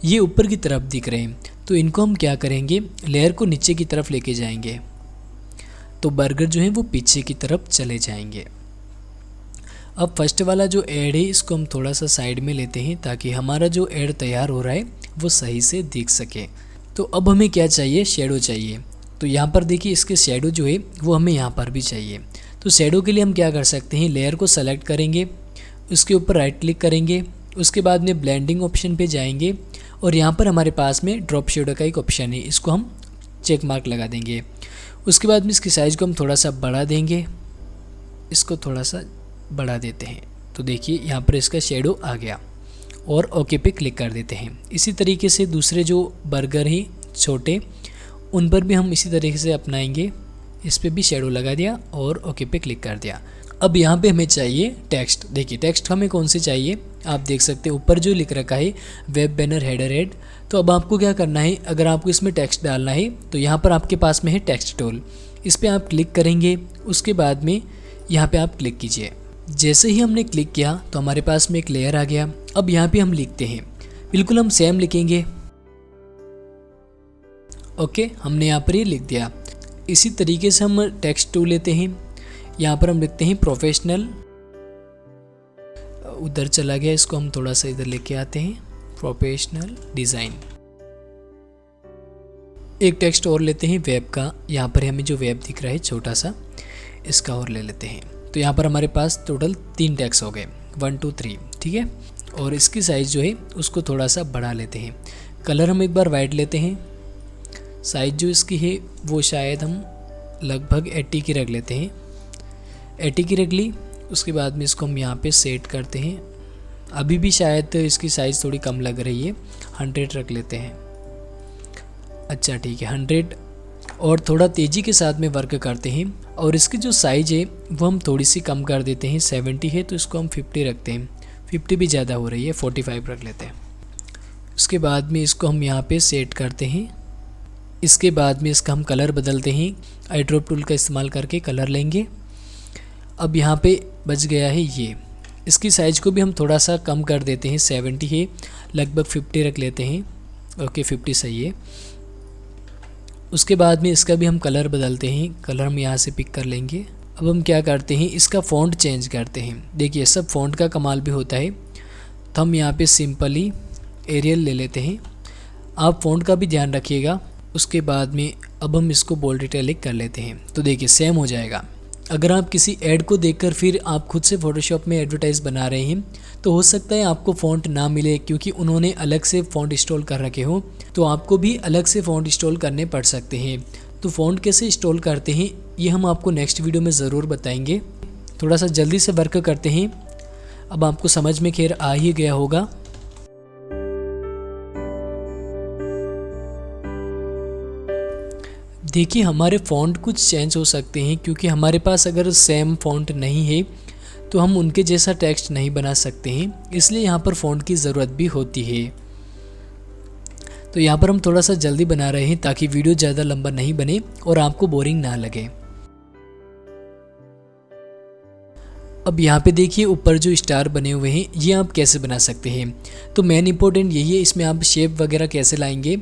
ये ऊपर की तरफ दिख रहे हैं, तो इनको हम क्या करेंगे, लेयर को नीचे की तरफ लेके जाएंगे तो बर्गर जो है वो पीछे की तरफ चले जाएंगे। अब फर्स्ट वाला जो ऐड है इसको हम थोड़ा सा साइड में लेते हैं ताकि हमारा जो ऐड तैयार हो रहा है वो सही से दिख सके। तो अब हमें क्या चाहिए, शेडो चाहिए। तो यहाँ पर देखिए इसके शेडो जो है वो हमें यहाँ पर भी चाहिए। तो शेडो के लिए हम क्या कर सकते हैं, लेयर को सेलेक्ट करेंगे, उसके ऊपर राइट क्लिक करेंगे, उसके बाद में ब्लेंडिंग ऑप्शन पे जाएंगे और यहाँ पर हमारे पास में ड्रॉप शेडो का एक ऑप्शन है, इसको हम चेक मार्क लगा देंगे। उसके बाद में इसकी साइज़ को हम थोड़ा सा बढ़ा देंगे, इसको थोड़ा सा बढ़ा देते हैं तो देखिए यहाँ पर इसका शेडो आ गया और ओके पे क्लिक कर देते हैं। इसी तरीके से दूसरे जो बर्गर हैं छोटे उन पर भी हम इसी तरीके से अपनाएंगे, इस पर भी शेडो लगा दिया और ओके पे क्लिक कर दिया। अब यहाँ पे हमें चाहिए टेक्स्ट। देखिए टेक्स्ट हमें कौन से चाहिए, आप देख सकते हैं ऊपर जो लिख रखा है वेब बैनर हेडर हेड। तो अब आपको क्या करना है, अगर आपको इसमें टेक्स्ट डालना है तो यहाँ पर आपके पास में है टेक्स्ट टूल, इस पर आप क्लिक करेंगे, उसके बाद में यहाँ पे आप क्लिक कीजिए। जैसे ही हमने क्लिक किया तो हमारे पास में एक लेयर आ गया। अब यहाँ पे हम लिखते हैं, बिल्कुल हम सेम लिखेंगे। ओके, हमने यहाँ पर ये लिख दिया। इसी तरीके से हम टेक्स्ट टूल लेते हैं, यहाँ पर हम लिखते हैं प्रोफेशनल, उधर चला गया, इसको हम थोड़ा सा इधर लेके आते हैं, प्रोफेशनल डिज़ाइन। एक टेक्स्ट और लेते हैं वेब का, यहाँ पर हमें जो वेब दिख रहा है छोटा सा, इसका और ले लेते हैं। तो यहाँ पर हमारे पास टोटल 3 टेक्स्ट हो गए, 1 2 3, ठीक है। और इसकी साइज़ जो है उसको थोड़ा सा बढ़ा लेते हैं। कलर हम एक बार वाइट लेते हैं, साइज़ जो इसकी है वो शायद हम लगभग 80 की रख लेते हैं 80 की रख ली। उसके बाद में इसको हम यहाँ पे सेट करते हैं। अभी भी शायद इसकी साइज़ थोड़ी कम लग रही है, 100 रख लेते हैं। अच्छा ठीक है, 100 और थोड़ा तेज़ी के साथ में वर्क करते हैं। और इसकी जो साइज़ है वो हम थोड़ी सी कम कर देते हैं। 70 है तो इसको हम 50 रखते हैं। 50 भी ज़्यादा हो रही है, 45 रख लेते हैं। उसके बाद में इसको हम यहाँ पे सेट करते हैं। इसके बाद में इसका हम कलर बदलते हैं। आई ड्रॉप टूल का इस्तेमाल करके कलर लेंगे। अब यहाँ पे बच गया है ये। इसकी साइज़ को भी हम थोड़ा सा कम कर देते हैं। 70 है, लगभग 50 रख लेते हैं। ओके, 50 सही है। उसके बाद में इसका भी हम कलर बदलते हैं। कलर हम यहाँ से पिक कर लेंगे। अब हम क्या करते हैं, इसका फ़ॉन्ट चेंज करते हैं। देखिए सब फ़ॉन्ट का कमाल भी होता है, तो हम यहाँ पे सिंपली एरियल ले लेते हैं। आप फ़ॉन्ट का भी ध्यान रखिएगा। उसके बाद में अब हम इसको बोल्ड इटैलिक कर लेते हैं, तो देखिए सेम हो जाएगा। अगर आप किसी ऐड को देखकर फिर आप खुद से फ़ोटोशॉप में एडवर्टाइज़ बना रहे हैं तो हो सकता है आपको फ़ॉन्ट ना मिले, क्योंकि उन्होंने अलग से फ़ॉन्ट इंस्टॉल कर रखे हो, तो आपको भी अलग से फ़ॉन्ट इंस्टॉल करने पड़ सकते हैं। तो फ़ॉन्ट कैसे इंस्टॉल करते हैं ये हम आपको नेक्स्ट वीडियो में ज़रूर बताएंगे। थोड़ा सा जल्दी से वर्क करते हैं। अब आपको समझ में खैर आ ही गया होगा। देखिए हमारे फ़ॉन्ट कुछ चेंज हो सकते हैं, क्योंकि हमारे पास अगर सेम फ़ॉन्ट नहीं है तो हम उनके जैसा टेक्स्ट नहीं बना सकते हैं, इसलिए यहाँ पर फ़ॉन्ट की ज़रूरत भी होती है। तो यहाँ पर हम थोड़ा सा जल्दी बना रहे हैं ताकि वीडियो ज़्यादा लंबा नहीं बने और आपको बोरिंग ना लगे। अब यहाँ पे देखिए ऊपर जो स्टार बने हुए हैं ये आप कैसे बना सकते हैं। तो मेन इंपॉर्टेंट यही है, इसमें आप शेप वगैरह कैसे लाएंगे।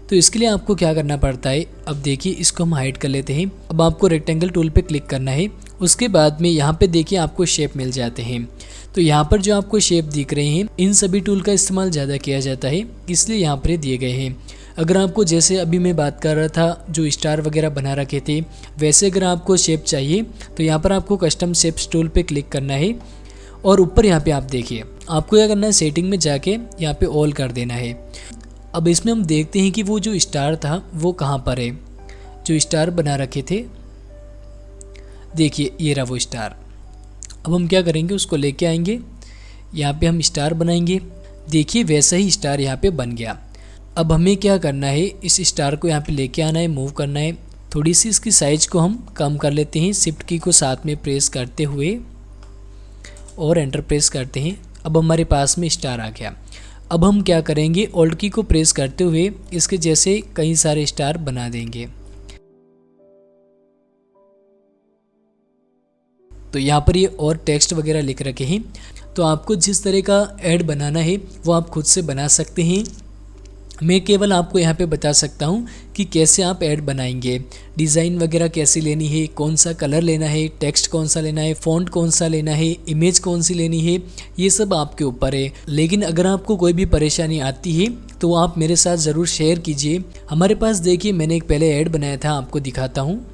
तो इसके लिए आपको क्या करना पड़ता है, अब देखिए इसको हम हाइड कर लेते हैं। अब आपको रेक्टेंगल टूल पे क्लिक करना है। उसके बाद में यहाँ पे देखिए आपको शेप मिल जाते हैं। तो यहाँ पर जो आपको शेप दिख रहे हैं इन सभी टूल का इस्तेमाल ज़्यादा किया जाता है, इसलिए यहाँ पर दिए गए हैं। अगर आपको जैसे अभी मैं बात कर रहा था जो स्टार वगैरह बना रखे थे, वैसे अगर आपको शेप चाहिए तो यहाँ पर आपको कस्टम शेप्स टूल पे क्लिक करना है। और ऊपर यहाँ पे आप देखिए आपको क्या करना है, सेटिंग में जाके यहाँ पे ऑल कर देना है। अब इसमें हम देखते हैं कि वो जो स्टार था वो कहाँ पर है। जो स्टार बना रखे थे देखिए ये रहा वो स्टार। अब हम क्या करेंगे, उसको लेके आएंगे, यहाँ पे हम स्टार बनाएंगे। देखिए वैसा ही स्टार यहाँ पे बन गया। अब हमें क्या करना है, इस स्टार को यहाँ पे लेके आना है, मूव करना है। थोड़ी सी इसकी साइज़ को हम कम कर लेते हैं, शिफ्ट की को साथ में प्रेस करते हुए और एंटर प्रेस करते हैं। अब हमारे पास में स्टार आ गया। अब हम क्या करेंगे, ऑल्ट की को प्रेस करते हुए इसके जैसे कई सारे स्टार बना देंगे। तो यहाँ पर ये और टेक्स्ट वगैरह लिख रखे हैं। तो आपको जिस तरह का ऐड बनाना है वो आप खुद से बना सकते हैं। मैं केवल आपको यहाँ पे बता सकता हूँ कि कैसे आप ऐड बनाएंगे, डिज़ाइन वगैरह कैसे लेनी है, कौन सा कलर लेना है, टेक्स्ट कौन सा लेना है, फ़ॉन्ट कौन सा लेना है, इमेज कौन सी लेनी है, ये सब आपके ऊपर है। लेकिन अगर आपको कोई भी परेशानी आती है तो आप मेरे साथ ज़रूर शेयर कीजिए। हमारे पास देखिए मैंने एक पहले ऐड बनाया था, आपको दिखाता हूँ।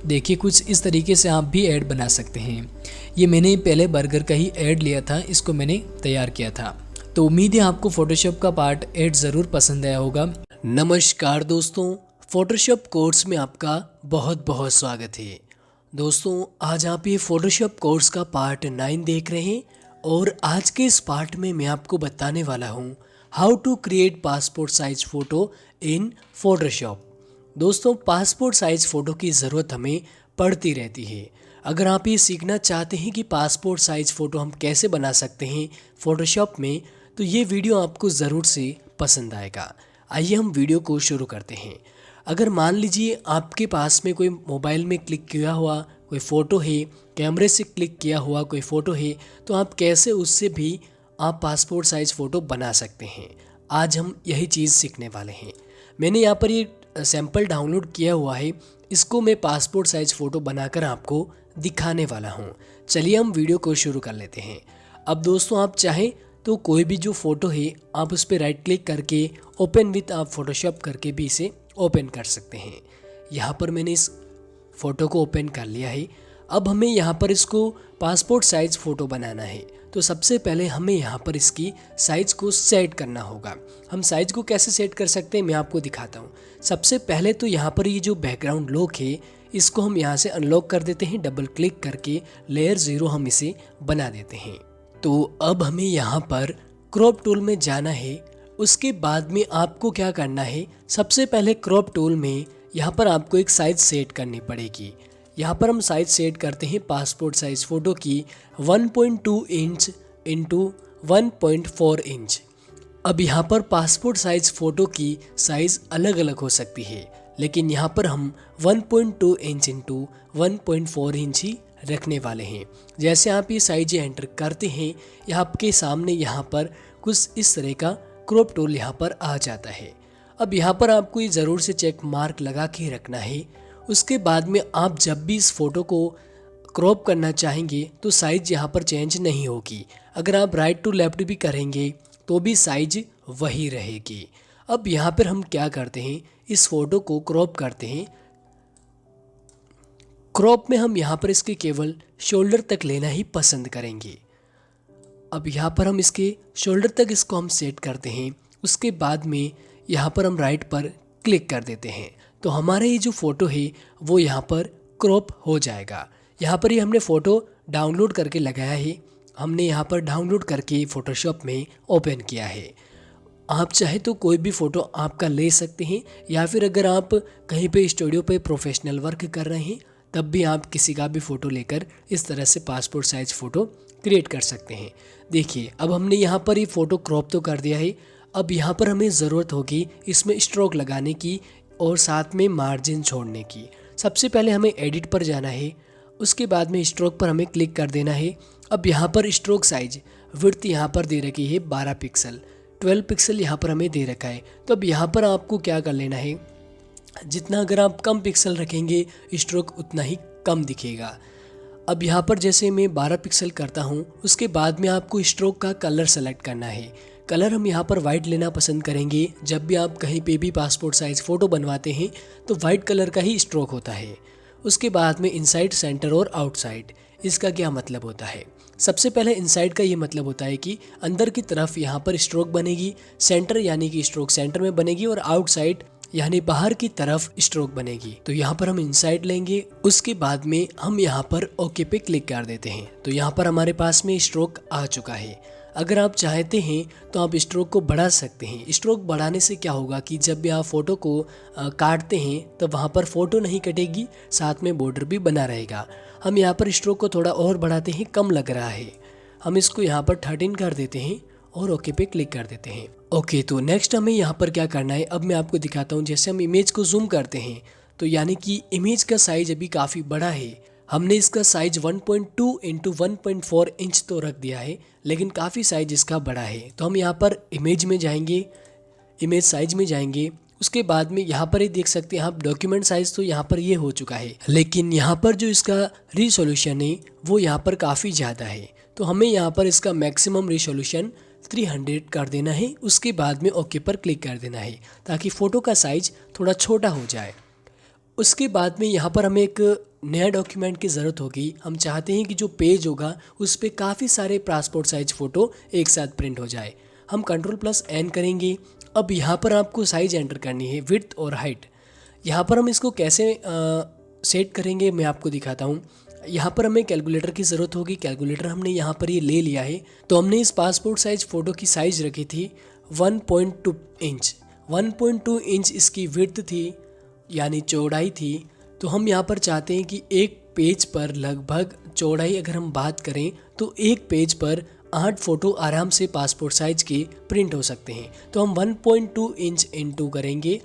देखिए कुछ इस तरीके से आप भी ऐड बना सकते हैं। ये मैंने पहले बर्गर का ही ऐड लिया था, इसको मैंने तैयार किया था। तो उम्मीद है आपको फोटोशॉप का पार्ट 8 ज़रूर पसंद आया होगा। नमस्कार दोस्तों, फोटोशॉप कोर्स में आपका बहुत बहुत स्वागत है। दोस्तों आज आप ये फोटोशॉप कोर्स का पार्ट 9 देख रहे हैं और आज के इस पार्ट में मैं आपको बताने वाला हूँ how to create passport size photo in Photoshop. दोस्तों पासपोर्ट साइज फ़ोटो की ज़रूरत हमें पड़ती रहती है। अगर आप ये सीखना चाहते हैं कि पासपोर्ट साइज़ फ़ोटो हम कैसे बना सकते हैं फ़ोटोशॉप में, तो ये वीडियो आपको ज़रूर से पसंद आएगा। आइए हम वीडियो को शुरू करते हैं। अगर मान लीजिए आपके पास में कोई मोबाइल में क्लिक किया हुआ कोई फ़ोटो है, कैमरे से क्लिक किया हुआ कोई फ़ोटो है, तो आप कैसे उससे भी आप पासपोर्ट साइज़ फ़ोटो बना सकते हैं। आज हम यही चीज़ सीखने वाले हैं। मैंने यहाँ पर ये सैम्पल डाउनलोड किया हुआ है, इसको मैं पासपोर्ट साइज़ फ़ोटो बनाकर आपको दिखाने वाला हूँ। चलिए हम वीडियो को शुरू कर लेते हैं। अब दोस्तों आप चाहें तो कोई भी जो फ़ोटो है आप उस पर राइट क्लिक करके ओपन विथ आप फोटोशॉप करके भी इसे ओपन कर सकते हैं। यहाँ पर मैंने इस फ़ोटो को ओपन कर लिया है। अब हमें यहाँ पर इसको पासपोर्ट साइज़ फ़ोटो बनाना है। तो सबसे पहले हमें यहाँ पर इसकी साइज़ को सेट करना होगा। हम साइज़ को कैसे सेट कर सकते हैं मैं आपको दिखाता हूँ। सबसे पहले तो यहाँ पर ये जो बैकग्राउंड लॉक है इसको हम यहाँ से अनलॉक कर देते हैं, डबल क्लिक करके लेयर 0 हम इसे बना देते हैं। तो अब हमें यहाँ पर क्रॉप टूल में जाना है। उसके बाद में आपको क्या करना है, सबसे पहले क्रॉप टूल में यहाँ पर आपको एक साइज़ सेट करनी पड़ेगी। यहाँ पर हम साइज़ सेट करते हैं पासपोर्ट साइज़ फ़ोटो की 1.2 इंच इंटू 1.4 इंच। अब यहाँ पर पासपोर्ट साइज़ फ़ोटो की साइज़ अलग अलग हो सकती है, लेकिन यहाँ पर हम 1.2 इंच इंटू 1.4 इंच ही रखने वाले हैं। जैसे आप ये साइज एंटर करते हैं, यहाँ आपके सामने यहाँ पर कुछ इस तरह का क्रॉप टूल यहाँ पर आ जाता है। अब यहाँ पर आपको ये ज़रूर से चेक मार्क लगा के रखना है। उसके बाद में आप जब भी इस फ़ोटो को क्रॉप करना चाहेंगे तो साइज़ यहाँ पर चेंज नहीं होगी। अगर आप राइट टू लेफ्ट भी करेंगे तो भी साइज वही रहेगी। अब यहाँ पर हम क्या करते हैं, इस फ़ोटो को क्रॉप करते हैं। क्रॉप में हम यहाँ पर इसके केवल शोल्डर तक लेना ही पसंद करेंगे। अब यहाँ पर हम इसके शोल्डर तक इसको हम सेट करते हैं। उसके बाद में यहाँ पर हम राइट पर क्लिक कर देते हैं, तो हमारा ये जो फ़ोटो है वो यहाँ पर क्रॉप हो जाएगा। यहाँ पर ये हमने फ़ोटो डाउनलोड करके लगाया है, हमने यहाँ पर डाउनलोड करके फ़ोटोशॉप में ओपन किया है। आप चाहे तो कोई भी फ़ोटो आपका ले सकते हैं, या फिर अगर आप कहीं पे स्टूडियो पे प्रोफेशनल वर्क कर रहे हैं तब भी आप किसी का भी फ़ोटो लेकर इस तरह से पासपोर्ट साइज़ फ़ोटो क्रिएट कर सकते हैं। देखिए अब हमने यहाँ पर ये फ़ोटो क्रॉप तो कर दिया है। अब यहाँ पर हमें ज़रूरत होगी इसमें स्ट्रोक लगाने की और साथ में मार्जिन छोड़ने की। सबसे पहले हमें एडिट पर जाना है, उसके बाद में स्ट्रोक पर हमें क्लिक कर देना है। अब यहाँ पर स्ट्रोक साइज विड्थ यहाँ पर दे रखी है 12 पिक्सल, 12 पिक्सल यहाँ पर हमें दे रखा है। तो अब यहाँ पर आपको क्या कर लेना है, जितना अगर आप कम पिक्सल रखेंगे स्ट्रोक उतना ही कम दिखेगा। अब यहाँ पर जैसे मैं 12 पिक्सल करता हूँ, उसके बाद में आपको स्ट्रोक का कलर सेलेक्ट करना है। कलर हम यहाँ पर वाइट लेना पसंद करेंगे। जब भी आप कहीं पे भी पासपोर्ट साइज़ फ़ोटो बनवाते हैं तो वाइट कलर का ही स्ट्रोक होता है। उसके बाद में इनसाइड, सेंटर और आउटसाइड, इसका क्या मतलब होता है। सबसे पहले इनसाइड का ये मतलब होता है कि अंदर की तरफ यहाँ पर स्ट्रोक बनेगी, सेंटर यानी कि स्ट्रोक सेंटर में बनेगी, और आउटसाइड यानी बाहर की तरफ स्ट्रोक बनेगी। तो यहाँ पर हम इनसाइड लेंगे। उसके बाद में हम यहाँ पर ओके पे क्लिक कर देते हैं, तो यहाँ पर हमारे पास में स्ट्रोक आ चुका है। अगर आप चाहते हैं तो आप स्ट्रोक को बढ़ा सकते हैं। स्ट्रोक बढ़ाने से क्या होगा कि जब भी आप फ़ोटो को काटते हैं तो वहाँ पर फ़ोटो नहीं कटेगी, साथ में बॉर्डर भी बना रहेगा। हम यहाँ पर स्ट्रोक को थोड़ा और बढ़ाते हैं, कम लग रहा है, हम इसको यहाँ पर 13 कर देते हैं और ओके पे क्लिक कर देते हैं। ओके, तो नेक्स्ट हमें यहाँ पर क्या करना है, अब मैं आपको दिखाता हूँ। जैसे हम इमेज को जूम करते हैं तो यानी कि इमेज का साइज अभी काफ़ी बड़ा है। हमने इसका साइज 1.2 इंटू 1.4 इंच तो रख दिया है, लेकिन काफ़ी साइज इसका बड़ा है। तो हम यहाँ पर इमेज में जाएंगे, इमेज साइज में जाएंगे। उसके बाद में यहाँ पर ही देख सकते हैं आप डॉक्यूमेंट साइज तो यहाँ पर ये हो चुका है, लेकिन यहाँ पर जो इसका रिसोल्यूशन है वो यहाँ पर काफ़ी ज़्यादा है। तो हमें यहाँ पर इसका मैक्सिमम रिसोल्यूशन 300 कर देना है। उसके बाद में ओके पर क्लिक कर देना है ताकि फ़ोटो का साइज थोड़ा छोटा हो जाए। उसके बाद में यहाँ पर हमें एक नया डॉक्यूमेंट की ज़रूरत होगी। हम चाहते हैं कि जो पेज होगा उस पर काफ़ी सारे पासपोर्ट साइज फ़ोटो एक साथ प्रिंट हो जाए। हम Ctrl+N करेंगे। अब यहाँ पर आपको साइज एंटर करनी है, विड्थ और हाइट। यहाँ पर हम इसको कैसे सेट करेंगे मैं आपको दिखाता हूँ। यहाँ पर हमें कैलकुलेटर की ज़रूरत होगी। कैलकुलेटर हमने यहाँ पर ये ले लिया है। तो हमने इस पासपोर्ट साइज फ़ोटो की साइज़ रखी थी 1.2 इंच। 1.2 इंच इसकी विड्थ थी यानी चौड़ाई थी। तो हम यहाँ पर चाहते हैं कि एक पेज पर लगभग चौड़ाई अगर हम बात करें तो एक पेज पर 8 फ़ोटो आराम से पासपोर्ट साइज के प्रिंट हो सकते हैं। तो हम 1.2 इंच इंटू करेंगे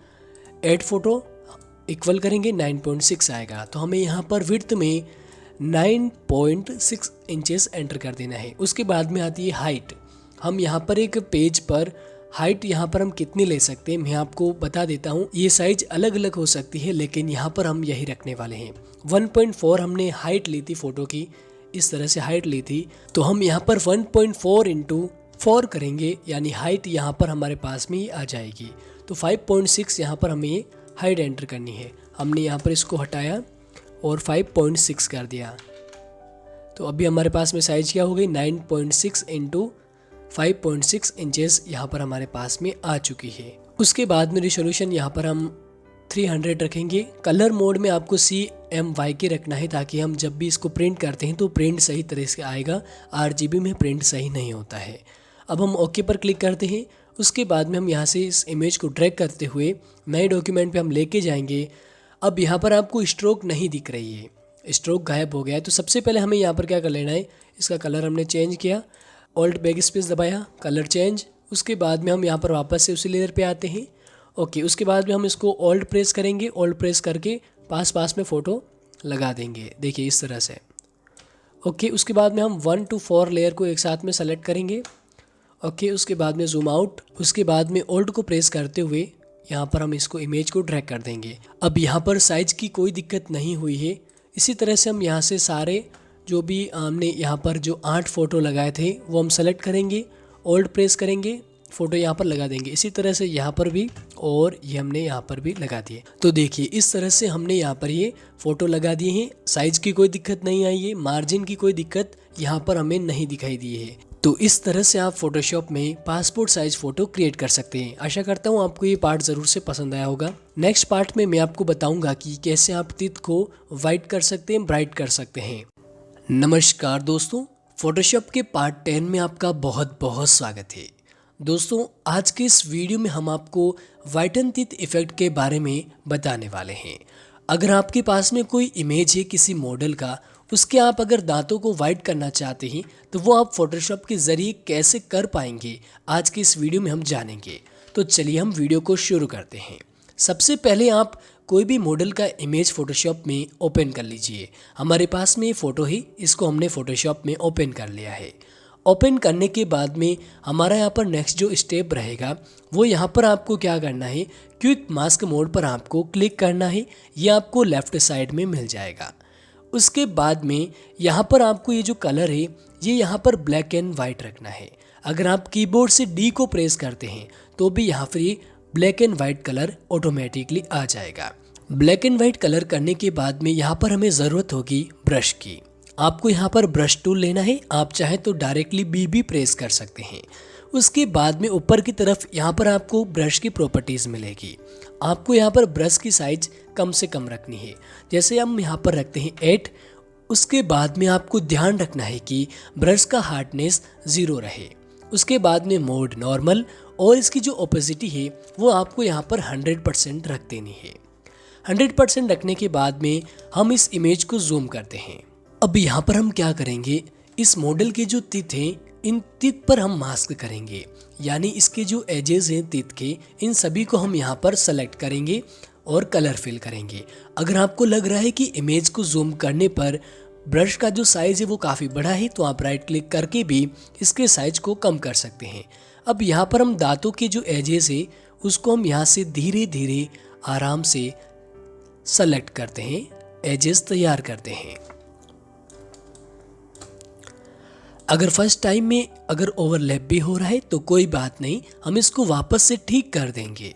8 फ़ोटो इक्वल करेंगे 9.6 आएगा। तो हमें यहाँ पर विड्थ में 9.6 इंचेस एंटर कर देना है। उसके बाद में आती है हाइट। हम यहाँ पर एक पेज पर हाइट यहाँ पर हम कितनी ले सकते हैं मैं आपको बता देता हूँ। ये साइज अलग अलग हो सकती है, लेकिन यहाँ पर हम यही रखने वाले हैं। 1.4 हमने हाइट ली थी फ़ोटो की, इस तरह से हाइट ली थी। तो हम यहाँ पर 1.4 इंटू 4 करेंगे, यानी हाइट यहाँ पर हमारे पास में ही आ जाएगी। तो 5.6 यहाँ पर हमें हाइट एंटर करनी है। हमने यहाँ पर इसको हटाया और 5.6 कर दिया। तो अभी हमारे पास में साइज क्या हो गई 9.6 इंटू 5.6 इंचेस यहाँ पर हमारे पास में आ चुकी है। उसके बाद में रिजोल्यूशन यहाँ पर हम 300 रखेंगे। कलर मोड में आपको CMYK रखना है ताकि हम जब भी इसको प्रिंट करते हैं तो प्रिंट सही तरह से आएगा। RGB में प्रिंट सही नहीं होता है। अब हम ओके पर क्लिक करते हैं। उसके बाद में हम यहाँ से इस इमेज को ड्रैग करते हुए नए डॉक्यूमेंट पे हम लेके जाएंगे। अब यहाँ पर आपको स्ट्रोक नहीं दिख रही है, स्ट्रोक गायब हो गया है। तो सबसे पहले हमें यहाँ पर क्या कर लेना है, इसका कलर हमने चेंज किया, ऑल्ट बैक स्पेस दबाया, कलर चेंज। उसके बाद में हम यहाँ पर वापस से उसी लेयर पे आते हैं। ओके, उसके बाद में हम इसको ऑल्ट प्रेस करेंगे, ऑल्ट प्रेस करके पास में फ़ोटो लगा देंगे, देखिए इस तरह से। ओके, उसके बाद में हम 1 to 4 लेयर को एक साथ में सेलेक्ट करेंगे। ओके, उसके बाद में जूम आउट, उसके बाद में ऑल्ट को प्रेस करते हुए यहाँ पर हम इसको इमेज को ड्रैग कर देंगे। अब यहाँ पर साइज़ की कोई दिक्कत नहीं हुई है। इसी तरह से हम यहाँ से सारे जो भी हमने यहाँ पर जो 8 फ़ोटो लगाए थे वो हम सेलेक्ट करेंगे, ऑल्ट प्रेस करेंगे, फ़ोटो यहाँ पर लगा देंगे। इसी तरह से यहाँ पर भी, और ये हमने यहाँ पर भी लगा दिए। तो देखिए इस तरह से हमने यहाँ पर ये फ़ोटो लगा दिए हैं। साइज़ की कोई दिक्कत नहीं आई है, मार्जिन की कोई दिक्कत यहाँ पर हमें नहीं दिखाई दी है। तो इस तरह से आप फोटोशॉप में पासपोर्ट साइज फ़ोटो क्रिएट कर सकते हैं। आशा करता हूँ आपको ये पार्ट ज़रूर से पसंद आया होगा। नेक्स्ट पार्ट में मैं आपको बताऊँगा कि कैसे आप तित को वाइट कर सकते हैं, ब्राइट कर सकते हैं। नमस्कार दोस्तों, फोटोशॉप के पार्ट 10 में आपका बहुत बहुत स्वागत है। दोस्तों, आज के इस वीडियो में हम आपको वाइटन टीथ इफेक्ट के बारे में बताने वाले हैं। अगर आपके पास में कोई इमेज है किसी मॉडल का, उसके आप अगर दांतों को वाइट करना चाहते हैं तो वो आप फोटोशॉप के ज़रिए कैसे कर पाएंगे, आज के इस वीडियो में हम जानेंगे। तो चलिए हम वीडियो को शुरू करते हैं। सबसे पहले आप कोई भी मॉडल का इमेज फोटोशॉप में ओपन कर लीजिए। हमारे पास में ये फ़ोटो है, इसको हमने फोटोशॉप में ओपन कर लिया है। ओपन करने के बाद में हमारा यहाँ पर नेक्स्ट जो स्टेप रहेगा वो यहाँ पर आपको क्या करना है, क्विक मास्क मोड पर आपको क्लिक करना है। ये आपको लेफ़्ट साइड में मिल जाएगा। उसके बाद में यहाँ पर आपको ये जो कलर है ये यहाँ पर ब्लैक एंड वाइट रखना है। अगर आप कीबोर्ड से D को प्रेस करते हैं तो भी यहाँ पर ये black and white colour automatically आ जाएगा। ब्लैक एंड वाइट कलर करने के बाद में यहाँ पर हमें ज़रूरत होगी ब्रश की। आपको यहाँ पर ब्रश टूल लेना है, आप चाहे तो डायरेक्टली B भी प्रेस कर सकते हैं। उसके बाद में ऊपर की तरफ यहाँ पर आपको ब्रश की प्रॉपर्टीज़ मिलेगी। आपको यहाँ पर ब्रश की साइज कम से कम रखनी है, जैसे हम यहाँ पर रखते हैं 8। उसके बाद में आपको ध्यान रखना है कि ब्रश का हार्डनेस 0 रहे। उसके बाद में मोड नॉर्मल, और इसकी जो ओपेसिटी है वो आपको यहाँ पर 100% रख देनी है। 100% रखने के बाद में हम इस इमेज को जूम करते हैं। अब यहाँ पर हम क्या करेंगे, इस मॉडल के जो टीथ हैं इन टीथ पर हम मास्क करेंगे, यानी इसके जो एजेस हैं टीथ के, इन सभी को हम यहाँ पर सेलेक्ट करेंगे और कलर फिल करेंगे। अगर आपको लग रहा है कि इमेज को जूम करने पर ब्रश का जो साइज़ है वो काफ़ी बड़ा है तो आप राइट क्लिक करके भी इसके साइज को कम कर सकते हैं। अब यहाँ पर हम दांतों के जो एजेस है उसको हम यहाँ से धीरे धीरे आराम से सेलेक्ट करते हैं, एजेस तैयार करते हैं। अगर फर्स्ट टाइम में अगर ओवरलैप भी हो रहा है तो कोई बात नहीं, हम इसको वापस से ठीक कर देंगे।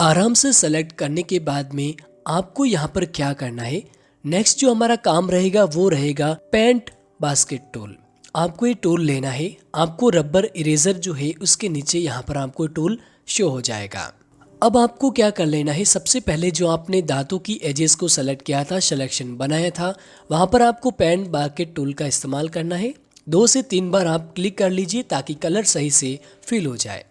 आराम से सेलेक्ट करने के बाद में आपको यहाँ पर क्या करना है, नेक्स्ट जो हमारा काम रहेगा वो रहेगा पेंट बास्केट टूल। आपको ये टूल लेना है। आपको रबर इरेजर जो है उसके नीचे यहाँ पर आपको टूल शो हो जाएगा। अब आपको क्या कर लेना है, सबसे पहले जो आपने दांतों की एजेस को सेलेक्ट किया था, सिलेक्शन बनाया था, वहाँ पर आपको पेंट बास्केट टूल का इस्तेमाल करना है। 2 से 3 बार आप क्लिक कर लीजिए ताकि कलर सही से फिल हो जाए।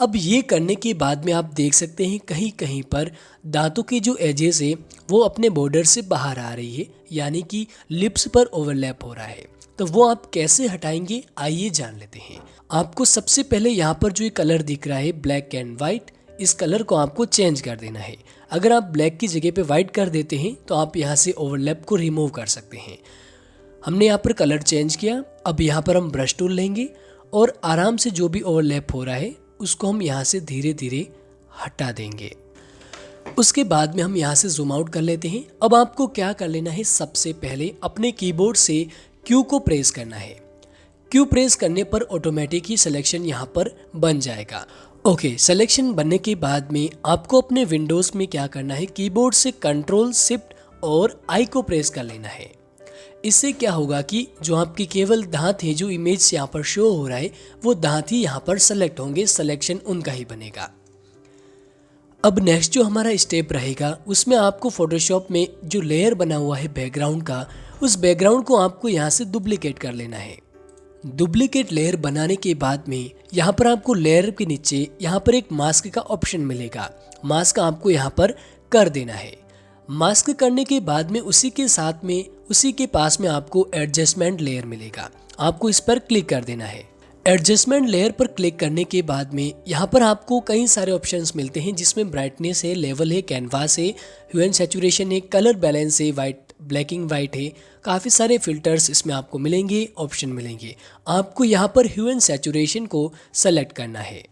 अब ये करने के बाद में आप देख सकते हैं कहीं कहीं पर दांतों के जो एजेस है वो अपने बॉर्डर से बाहर आ रही है, यानी कि लिप्स पर ओवरलैप हो रहा है। तो वो आप कैसे हटाएंगे, आइए जान लेते हैं। आपको सबसे पहले यहाँ पर जो ये कलर दिख रहा है ब्लैक एंड वाइट, इस कलर को आपको चेंज कर देना है। अगर आप ब्लैक की जगह पे वाइट कर देते हैं तो आप यहाँ से ओवरलैप को रिमूव कर सकते हैं। हमने यहाँ पर कलर चेंज किया। अब यहाँ पर हम ब्रश टूल लेंगे और आराम से जो भी ओवरलैप हो रहा है उसको हम यहाँ से धीरे धीरे हटा देंगे। उसके बाद में हम यहाँ से जूम आउट कर लेते हैं। अब आपको क्या कर लेना है, सबसे पहले अपने कीबोर्ड से Q को प्रेस करना है। Q प्रेस करने पर ऑटोमेटिक ही सिलेक्शन यहाँ पर बन जाएगा। ओके, सिलेक्शन बनने के बाद में आपको अपने विंडोज़ में क्या करना है, कीबोर्ड से कंट्रोल शिफ्ट और I को प्रेस कर लेना है। इससे क्या होगा कि जो आपके केवल दांत है जो इमेज से यहाँ पर शो हो रहा है वो दांत ही यहाँ पर सेलेक्ट होंगे, सिलेक्शन उनका ही बनेगा। अब नेक्स्ट जो हमारा स्टेप रहेगा उसमें आपको फोटोशॉप में जो लेयर बना हुआ है बैकग्राउंड का, उस बैकग्राउंड को आपको यहाँ से डुप्लीकेट कर लेना है। डुप्लीकेट लेयर बनाने के बाद में यहाँ पर आपको लेयर के नीचे यहाँ पर एक मास्क का ऑप्शन मिलेगा। मास्क आपको यहाँ पर कर देना है। मास्क करने के बाद में उसी के साथ में उसी के पास में आपको एडजस्टमेंट लेयर मिलेगा, आपको इस पर क्लिक कर देना है। एडजस्टमेंट लेयर पर क्लिक करने के बाद में यहाँ पर आपको कई सारे ऑप्शंस मिलते हैं जिसमें ब्राइटनेस है, लेवल है, कैनवास है, ह्यू एंड सैचुरेशन है, कलर बैलेंस है, वाइट ब्लैकिंग वाइट है, काफ़ी सारे फिल्टर्स इसमें आपको मिलेंगे, ऑप्शन मिलेंगे। आपको यहाँ पर ह्यू एंड सैचुरेशन को सेलेक्ट करना है।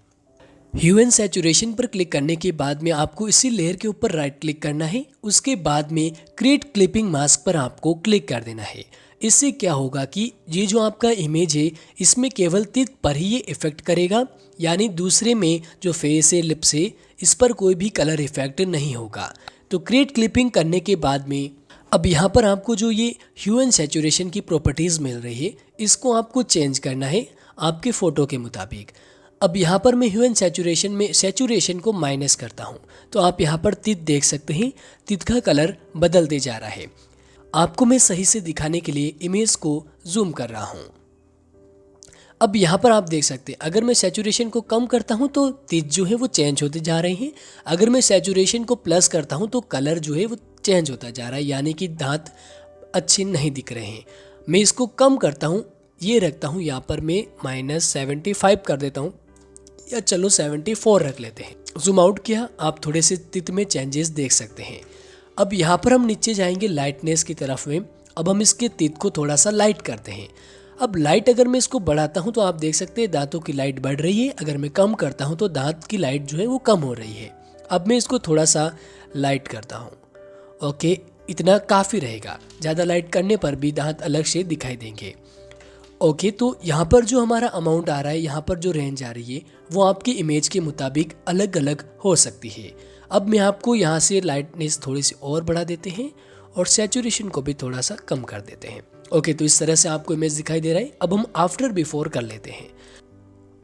ह्यू एंड सैचुरेशन पर क्लिक करने के बाद में आपको इसी लेयर के ऊपर राइट क्लिक करना है। उसके बाद में क्रिएट क्लिपिंग मास्क पर आपको क्लिक कर देना है। इससे क्या होगा कि ये जो आपका इमेज है इसमें केवल तित पर ही ये इफेक्ट करेगा, यानी दूसरे में जो फेस है, लिप्स है, इस पर कोई भी कलर इफेक्ट नहीं होगा। तो क्रिएट क्लिपिंग करने के बाद में अब यहाँ पर आपको जो ये ह्यू एंड सैचुरेशन की प्रॉपर्टीज़ मिल रही है इसको आपको चेंज करना है आपके फ़ोटो के मुताबिक। अब यहाँ पर मैं ह्यू एंड सैचुरेशन में सैचुरेशन को माइनस करता हूँ तो आप यहाँ पर तित देख सकते हैं, तित का कलर बदलते जा रहा है। आपको मैं सही से दिखाने के लिए इमेज को जूम कर रहा हूँ। अब यहाँ पर आप देख सकते हैं अगर मैं सैचुरेशन को कम करता हूँ तो तित जो है वो चेंज होते जा रहे हैं, अगर मैं सैचुरेशन को प्लस करता हूँ तो कलर जो है वो चेंज होता जा रहा है, यानी कि दांत अच्छे नहीं दिख रहे हैं। मैं इसको कम करता हूँ, ये रखता हूँ यहाँ पर मैं -75 कर देता हूँ, या चलो 74 रख लेते हैं। जूम आउट किया, आप थोड़े से तित में चेंजेस देख सकते हैं। अब यहाँ पर हम नीचे जाएंगे लाइटनेस की तरफ में। अब हम इसके तित को थोड़ा सा लाइट करते हैं। अब लाइट अगर मैं इसको बढ़ाता हूँ तो आप देख सकते हैं दांतों की लाइट बढ़ रही है, अगर मैं कम करता हूँ तो दांत की लाइट जो है वो कम हो रही है। अब मैं इसको थोड़ा सा लाइट करता हूँ। ओके, इतना काफ़ी रहेगा, ज़्यादा लाइट करने पर भी दांत अलग से दिखाई देंगे। ओके, तो यहाँ पर जो हमारा अमाउंट आ रहा है, यहाँ पर जो रेंज आ रही है वो आपकी इमेज के मुताबिक अलग अलग हो सकती है। अब मैं आपको यहाँ से लाइटनेस थोड़ी सी और बढ़ा देते हैं और सैचुरेशन को भी थोड़ा सा कम कर देते हैं। ओके, तो इस तरह से आपको इमेज दिखाई दे रहा है। अब हम आफ्टर बिफोर कर लेते हैं।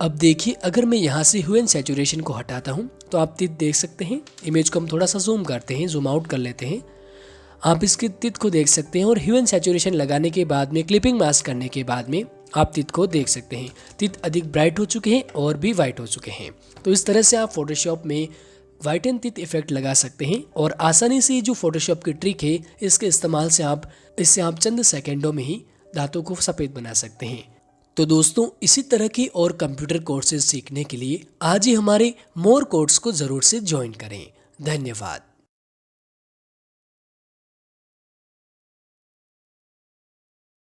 अब देखिए अगर मैं यहाँ से ह्यू एंड सैचुरेशन को हटाता हूँ तो आप तित देख सकते हैं। इमेज को हम थोड़ा सा जूम करते हैं, जूम आउट कर लेते हैं। आप इसके तित को देख सकते हैं और ह्यू एंड सैचुरेशन लगाने के बाद में, क्लिपिंग मास्क करने के बाद में आप तित को देख सकते हैं। तित अधिक ब्राइट हो चुके हैं और भी वाइट हो चुके हैं। तो इस तरह से आप फोटोशॉप में वाइट एंड तित इफेक्ट लगा सकते हैं और आसानी से जो फोटोशॉप की ट्रिक है इसके इस्तेमाल से आप चंद सेकंडों में ही दांतों को सफ़ेद बना सकते हैं। तो दोस्तों, इसी तरह की और कंप्यूटर कोर्सेज सीखने के लिए आज ही हमारे मोर कोर्स को ज़रूर से ज्वाइन करें। धन्यवाद।